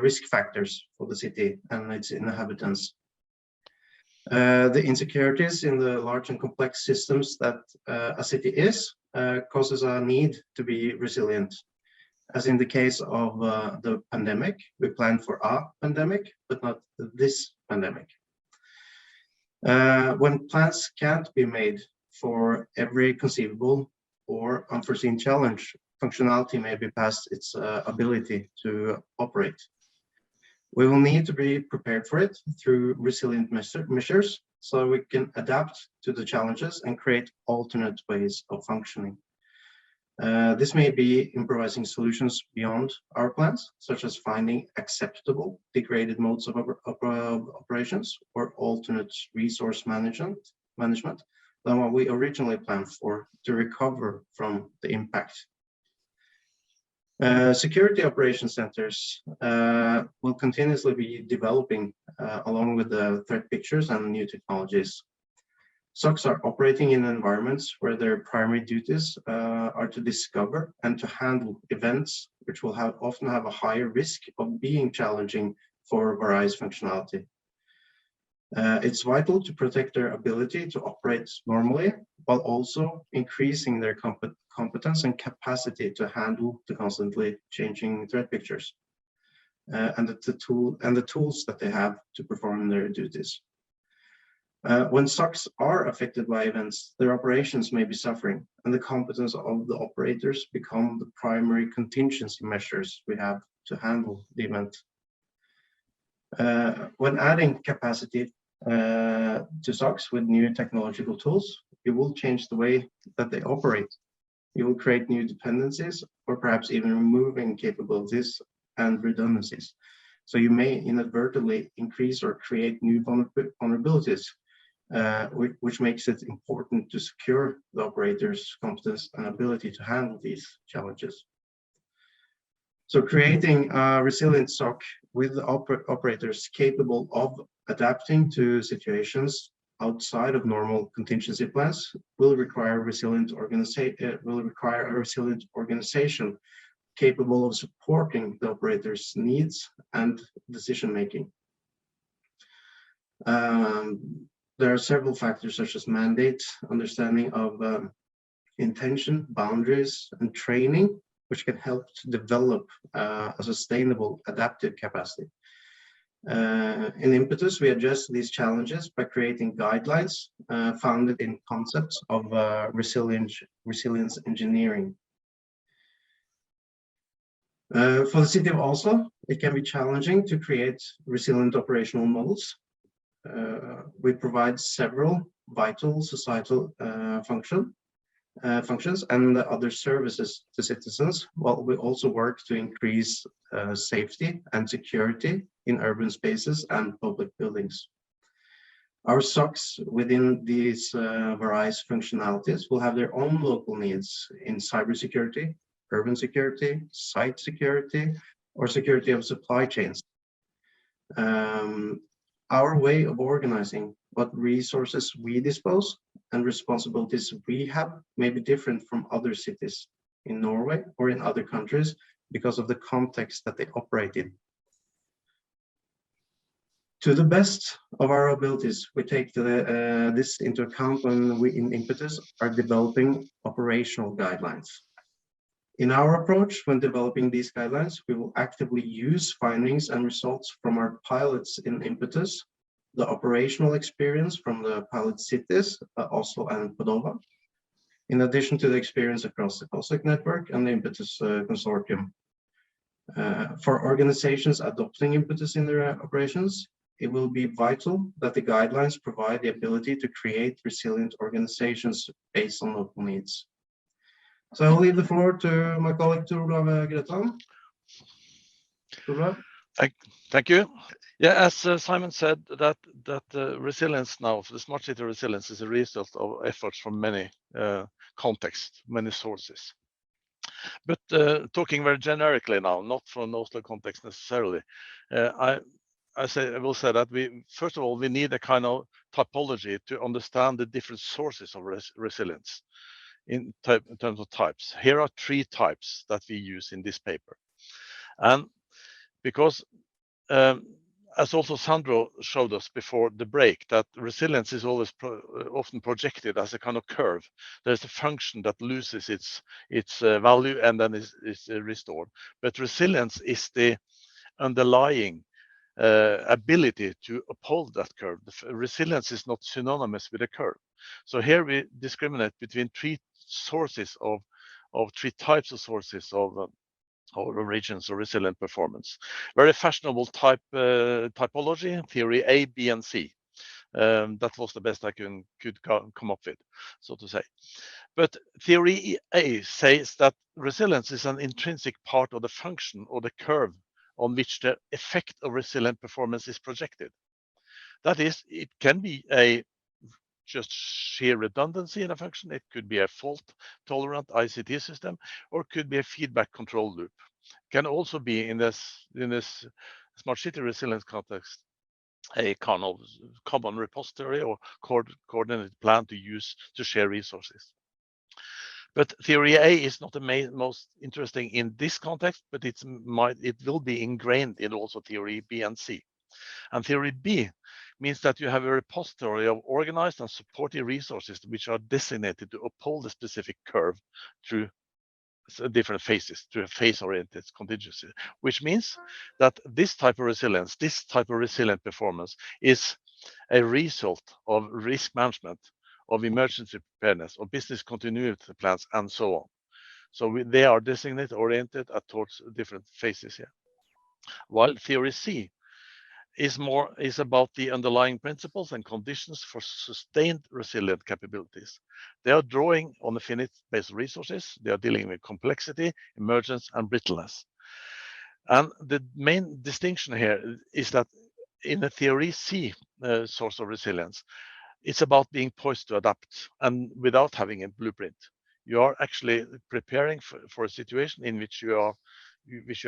risk factors for the city and its inhabitants. The insecurities in the large and complex systems that a city is causes a need to be resilient. As in the case of the pandemic, we planned for a pandemic, but not this pandemic. When plans can't be made for every conceivable or unforeseen challenge, functionality may be past its ability to operate. We will need to be prepared for it through resilient measures so we can adapt to the challenges and create alternate ways of functioning. This may be improvising solutions beyond our plans, such as finding acceptable degraded modes of operations or alternate resource management than what we originally planned for to recover from the impact. Security operation centers will continuously be developing along with the threat pictures and new technologies. SOCs are operating in environments where their primary duties are to discover and to handle events which will often have a higher risk of being challenging for various functionality. It's vital to protect their ability to operate normally, while also increasing their competence and capacity to handle the constantly changing threat pictures and the tools that they have to perform their duties. When SOCs are affected by events, their operations may be suffering, and the competence of the operators become the primary contingency measures we have to handle the event. When adding capacity to SOCs with new technological tools, it will change the way that they operate. You will create new dependencies or perhaps even removing capabilities and redundancies. So you may inadvertently increase or create new vulnerabilities, which makes it important to secure the operator's competence and ability to handle these challenges. So creating a resilient SOC with operators capable of adapting to situations outside of normal contingency plans will require a resilient organization capable of supporting the operator's needs and decision making. There are several factors such as mandate, understanding of intention, boundaries, and training, which can help to develop a sustainable adaptive capacity. In Impetus, we address these challenges by creating guidelines founded in concepts of resilience engineering. For the city of Oslo, it can be challenging to create resilient operational models. We provide several vital societal functions and other services to citizens, while we also work to increase safety and security in urban spaces and public buildings. Our SOCs within these various functionalities will have their own local needs in cybersecurity, urban security, site security, or security of supply chains. Our way of organizing what resources we dispose and responsibilities we have may be different from other cities in Norway or in other countries because of the context that they operate in. To the best of our abilities, we take this into account when we in Impetus are developing operational guidelines. In our approach, when developing these guidelines, we will actively use findings and results from our pilots in Impetus, the operational experience from the pilot cities, Oslo and Padova, in addition to the experience across the COSAC network and the Impetus consortium. For organizations adopting Impetus in their operations, it will be vital that the guidelines provide the ability to create resilient organizations based on local needs. So I'll leave the floor to my colleague, Olav Grøtan. Thank you. Yeah, as Simon said, that resilience now, the smart city resilience is a result of efforts from many contexts, many sources. But talking very generically now, not from Oslo context necessarily, I will say that first of all, we need a kind of typology to understand the different sources of resilience in terms of types. Here are 3 types that we use in this paper. And because as also Sandro showed us before the break, that resilience is always often projected as a kind of curve. There's a function that loses its value and then is restored. But resilience is the underlying ability to uphold that curve. Resilience is not synonymous with a curve. So here we discriminate between three sources of three types of sources of regions of resilient performance. Very fashionable typology, theory A, B, and C. That was the best I could come up with, so to say. But theory A says that resilience is an intrinsic part of the function or the curve on which the effect of resilient performance is projected. That is, it can be just sheer redundancy in a function. It could be a fault-tolerant ICT system, or it could be a feedback control loop. It can also be in this smart city resilience context a kind of common repository or coordinated plan to use to share resources. But theory A is not the most interesting in this context, but it will be ingrained in also theory B and C. And theory B means that you have a repository of organized and supportive resources which are designated to uphold a specific curve through different phases, through a phase-oriented contingency, which means that this type of resilience, this type of resilient performance is a result of risk management, of emergency preparedness, of business continuity plans, and so on. So they are designated, oriented towards different phases here. While theory C is about the underlying principles and conditions for sustained resilient capabilities. They are drawing on the finite-based resources. They are dealing with complexity, emergence, and brittleness. And the main distinction here is that in a theory C source of resilience, it's about being poised to adapt and without having a blueprint. You are actually preparing for a situation in which you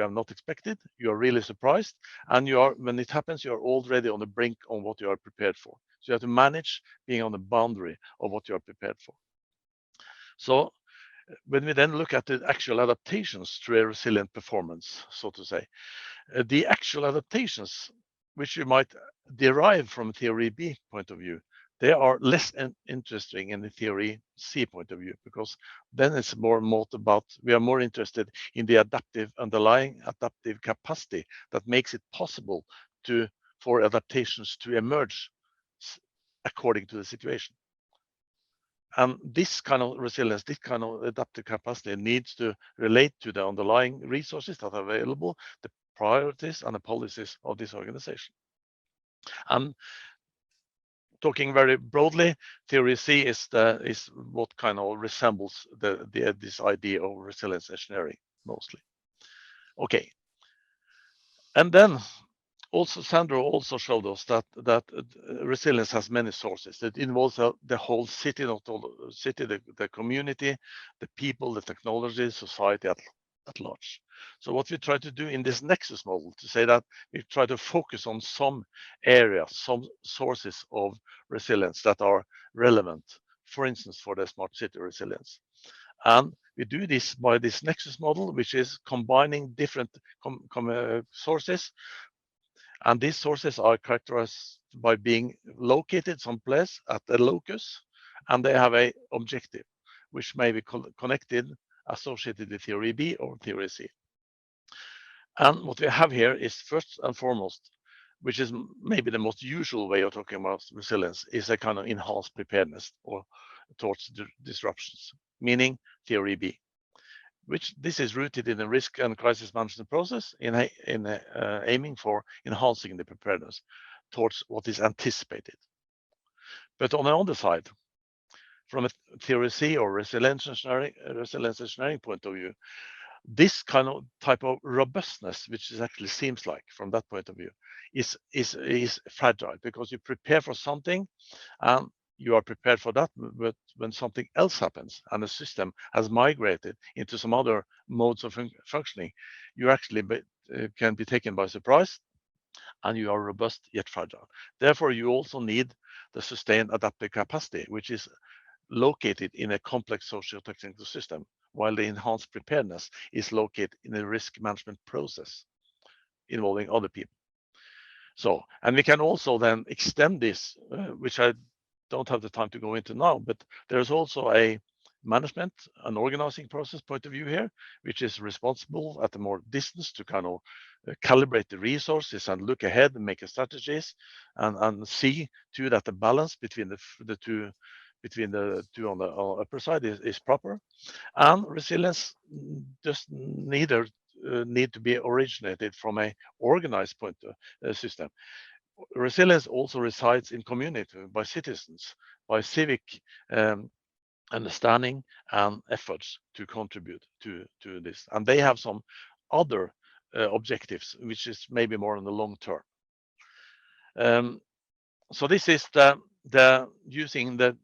have not expected, you are really surprised, and when it happens, you are already on the brink on what you are prepared for. So you have to manage being on the boundary of what you are prepared for. So when we then look at the actual adaptations to a resilient performance, so to say, the actual adaptations, which you might derive from theory B point of view, they are less interesting in the theory C point of view, because then it's more about, we are more interested in the underlying adaptive capacity that makes it possible for adaptations to emerge according to the situation. And this kind of resilience, this kind of adaptive capacity needs to relate to the underlying resources that are available, the priorities and the policies of this organization. And talking very broadly, theory C is what kind of resembles this idea of resilience engineering mostly. Okay, and then also Sandro also showed us that resilience has many sources. It involves the whole city, not all the city, the community, the people, the technology, society at large. So what we try to do in this nexus model to say that we try to focus on some areas, some sources of resilience that are relevant, for instance, for the smart city resilience. And we do this by this nexus model, which is combining different sources. And these sources are characterized by being located someplace at a locus, and they have an objective, which may be connected, associated with theory B or theory C. And what we have here is first and foremost, which is maybe the most usual way of talking about resilience, is a kind of enhanced preparedness or towards disruptions, meaning theory B, which this is rooted in the risk and crisis management process in aiming for enhancing the preparedness towards what is anticipated. But on the other side, from a theory C or resilience engineering point of view, this kind of type of robustness, which it actually seems like from that point of view, is fragile, because you prepare for something and you are prepared for that, but when something else happens and the system has migrated into some other modes of functioning, you actually can be taken by surprise, and you are robust yet fragile. Therefore, you also need the sustained adaptive capacity, which is located in a complex socio-technical system, while the enhanced preparedness is located in a risk management process involving other people. So, and we can also then extend this, which I don't have the time to go into now, but there's also a management and organizing process point of view here, which is responsible at a more distance to kind of calibrate the resources and look ahead and make a strategies and see to that the balance between the two on the upper side is proper. And resilience does neither need to be originated from a organized point of system. Resilience also resides in community, by citizens, by civic understanding and efforts to contribute to this. And they have some other objectives, which is maybe more in the long term. So this is the using the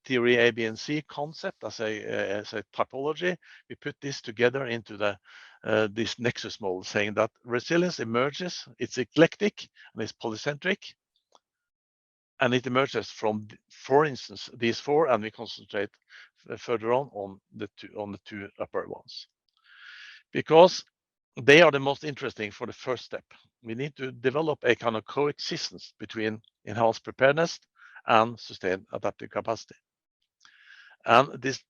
theory A, B, and C concept as a typology. We put this together into the this nexus model, saying that resilience emerges, it's eclectic and it's polycentric, and it emerges from, for instance, these four, and we concentrate further on the two upper ones, because they are the most interesting for the first step. We need to develop a kind of coexistence between enhanced preparedness and sustained adaptive capacity. And this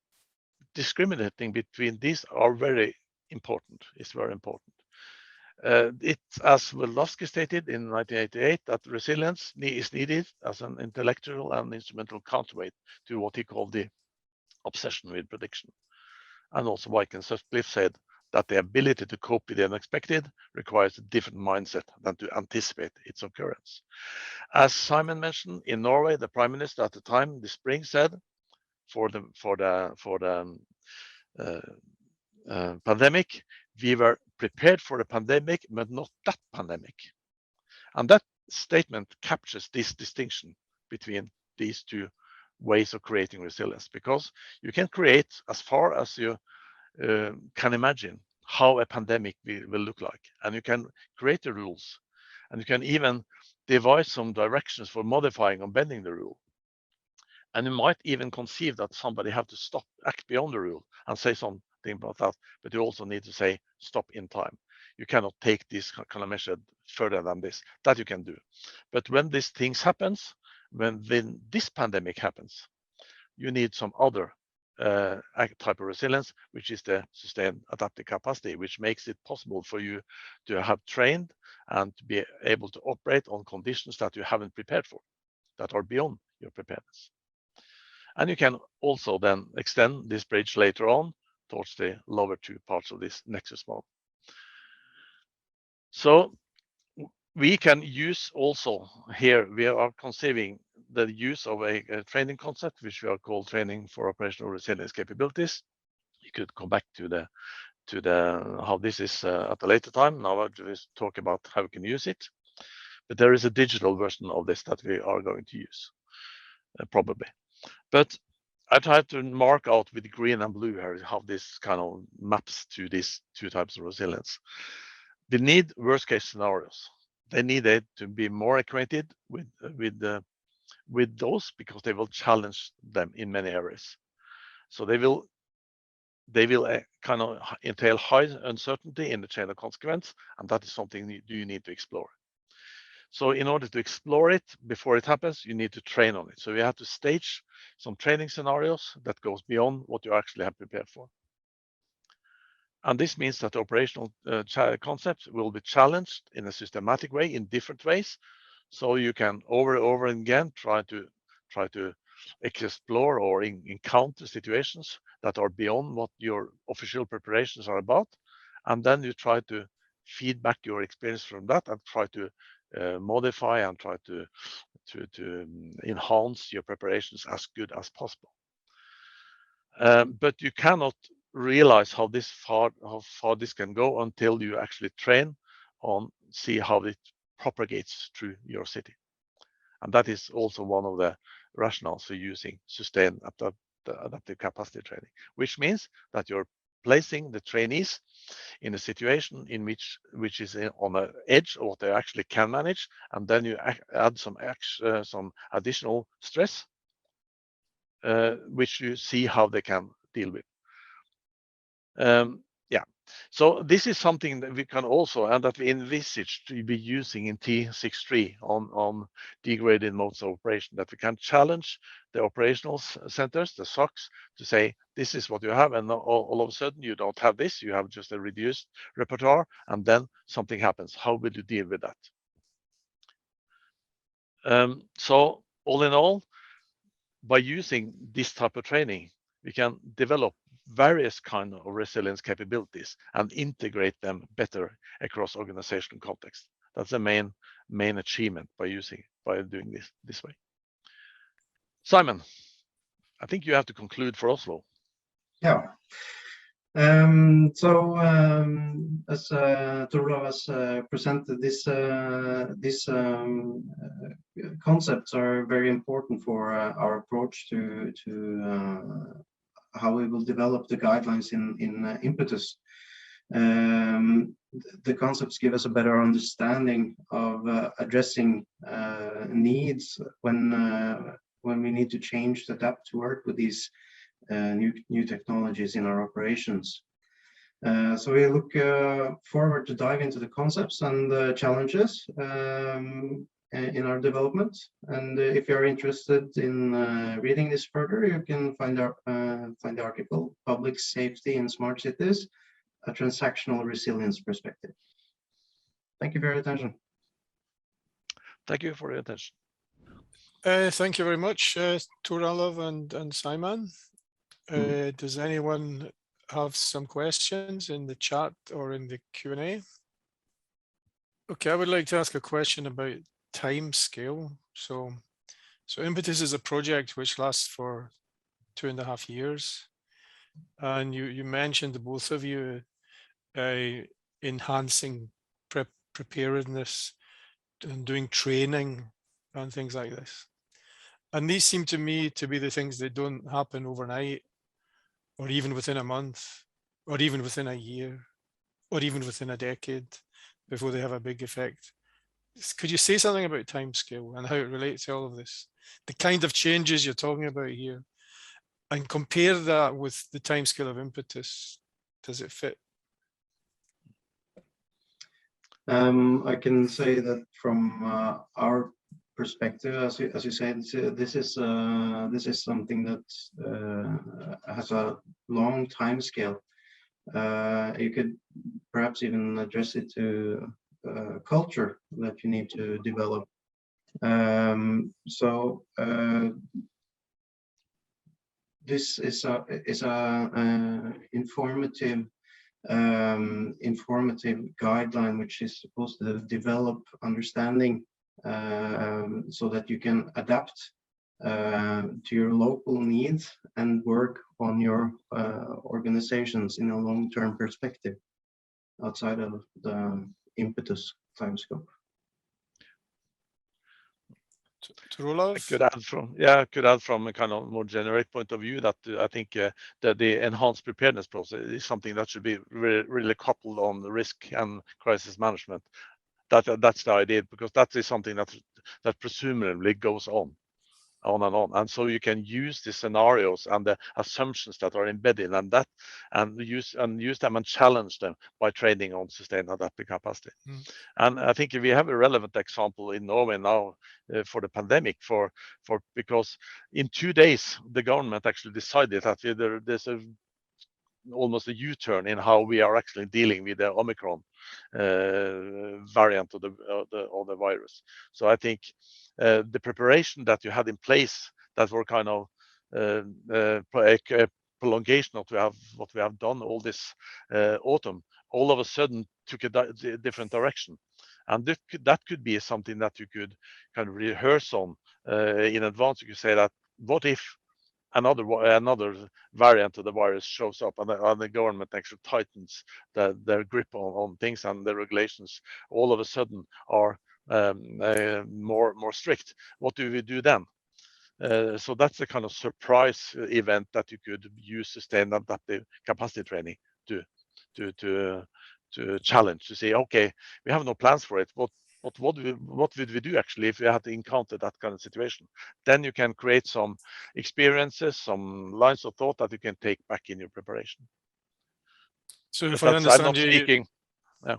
discriminating between these are very important. It's very important. It's, as Wildavsky stated in 1988, that resilience is needed as an intellectual and instrumental counterweight to what he called the obsession with prediction. And also Joaquin said that the ability to cope with the unexpected requires a different mindset than to anticipate its occurrence. As Simon mentioned, in Norway, the Prime Minister at the time this spring said, for the pandemic, we were prepared for the pandemic, but not that pandemic. And that statement captures this distinction between these two ways of creating resilience, because you can create as far as you can imagine how a pandemic will look like, and you can create the rules, and you can even devise some directions for modifying or bending the rule. And you might even conceive that somebody have to stop, act beyond the rule and say something about that, but you also need to say stop in time. You cannot take this kind of measure further than this. That you can do. But when these things happens, when this pandemic happens, you need some other type of resilience, which is the sustained adaptive capacity, which makes it possible for you to have trained and to be able to operate on conditions that you haven't prepared for, that are beyond your preparedness. And you can also then extend this bridge later on towards the lower two parts of this nexus model. So we can use also here, we are conceiving the use of a training concept, which we are called training for operational resilience capabilities. You could come back to the how this is at a later time. Now I'll just talk about how we can use it. But there is a digital version of this that we are going to use, probably. But I tried to mark out with green and blue here how this kind of maps to these two types of resilience. We need worst case scenarios. They need it to be more acquainted with those, because they will challenge them in many areas. So they will kind of entail high uncertainty in the chain of consequence, and that is something you need to explore. So in order to explore it before it happens, you need to train on it. So you have to stage some training scenarios that goes beyond what you actually have prepared for. And this means that the operational concepts will be challenged in a systematic way, in different ways. So you can over and again try to explore or encounter situations that are beyond what your official preparations are about. And then you try to feed back your experience from that and try to modify and try to enhance your preparations as good as possible. But you cannot realize how far this can go until you actually train on, see how it propagates through your city. And that is also one of the rationales for using sustained adaptive capacity training, which means that you're placing the trainees in a situation in which is on the edge of what they actually can manage, and then you add some additional stress, which you see how they can deal with. So this is something that we can also, and that we envisage to be using in T63 on degraded modes of operation, that we can challenge the operational centers, the SOCs, to say, this is what you have, and all of a sudden you don't have this, you have just a reduced repertoire, and then something happens. How will you deal with that? So all in all, by using this type of training, we can develop various kind of resilience capabilities and integrate them better across organizational context. That's the main achievement by doing this way. Simon, I think you have to conclude for Oslo. Yeah. As Olav has presented, these concepts are very important for our approach to how we will develop the guidelines in IMPETUS. The concepts give us a better understanding of addressing needs when we need to change, adapt to work with these new technologies in our operations. So we look forward to dive into the concepts and the challenges in our development. And if you're interested in reading this further, you can find the article "Public Safety in Smart Cities: A Transactional Resilience Perspective." Thank you for your attention. Thank you for your attention. Thank you very much, to Olav and Simon. Does anyone have some questions in the chat or in the Q&A? Okay, I would like to ask a question about time scale. So IMPETUS is a project which lasts for 2.5 years. And you mentioned, both of you, enhancing preparedness and doing training and things like this. And these seem to me to be the things that don't happen overnight, or even within a month, or even within a year, or even within a decade before they have a big effect. Could you say something about timescale and how it relates to all of this? The kind of changes you're talking about here, and compare that with the timescale of IMPETUS. Does it fit? I can say that from our perspective, as you said, this is something that has a long time scale. You could perhaps even address it to culture that you need to develop. This is a informative guideline which is supposed to develop understanding so that you can adapt to your local needs and work on your organizations in a long-term perspective outside of the IMPETUS time scope. To Olav? I could add from a kind of more generic point of view that I think that the enhanced preparedness process is something that should be really coupled on the risk and crisis management. That's the idea, because that is something that presumably goes on and on, and so you can use the scenarios and the assumptions that are embedded in that, and use them and challenge them by training on sustained adaptive capacity. And I think we have a relevant example in Norway now for the pandemic, because in 2 days the government actually decided that there's almost a U-turn in how we are actually dealing with the Omicron variant of the virus. So I think the preparation that you had in place, that were kind of prolongation of what we have done all this autumn, all of a sudden took a different direction. And that could be something that you could kind of rehearse on in advance. You could say that, what if another variant of the virus shows up, and the government actually tightens their grip on things, and the regulations all of a sudden are more strict. What do we do then? So that's the kind of surprise event that you could use sustained adaptive capacity training to challenge, to say, okay, we have no plans for it. What would we do actually if we had to encounter that kind of situation? Then you can create some experiences, some lines of thought that you can take back in your preparation. So if But I I'm understand not you, speaking. Yeah.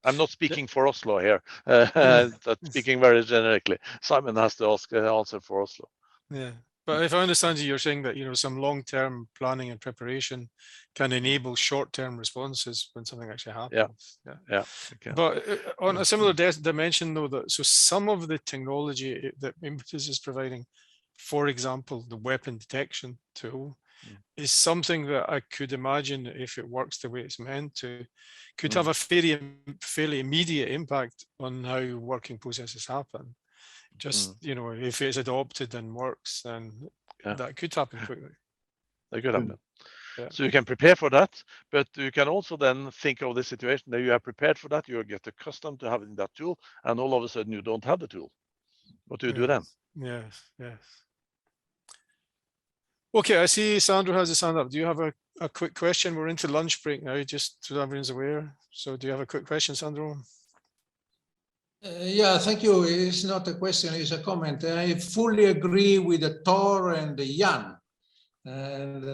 I'm not speaking for Oslo here. Yeah. That's speaking very generically. Simon has to answer for Oslo. yeah. But if I understand you, you're saying that, you know, some long-term planning and preparation can enable short-term responses when something actually happens. Yeah. Okay. But on a similar dimension, though, that so some of the technology that Impetus is providing, for example, the weapon detection tool, is something that I could imagine, if it works the way it's meant to, could have a fairly immediate impact on how working processes happen. Just, you know, if it's adopted and works, then that could happen quickly. That could happen. Yeah. So you can prepare for that, but you can also then think of the situation that you are prepared for that, you get accustomed to having that tool, and all of a sudden you don't have the tool. What do you do then? Yes, yes. Okay, I see Sandro has his hand up. Do you have a quick question? We're into lunch break now, just so everyone's aware. So do you have a quick question, Sandro? Yeah, thank you. It's not a question, it's a comment. I fully agree with Thor and Jan. And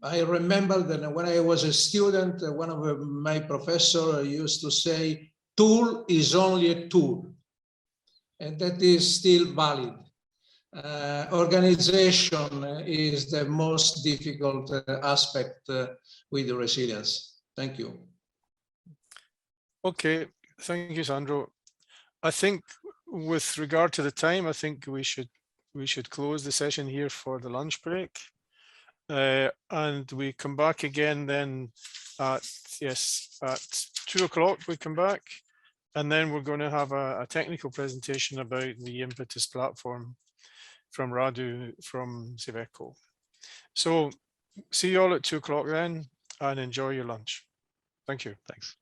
I remember that when I was a student, one of my professors used to say, tool is only a tool. And that is still valid. Organization is the most difficult aspect with the resilience. Thank you. Okay, thank you, Sandro. I think with regard to the time, I think we should close the session here for the lunch break. And we come back again then at 2 o'clock we come back, and then we're going to have a technical presentation about the Impetus platform from Radu from Iveco. So see you all at 2 o'clock then, and enjoy your lunch. Thank you. Thanks.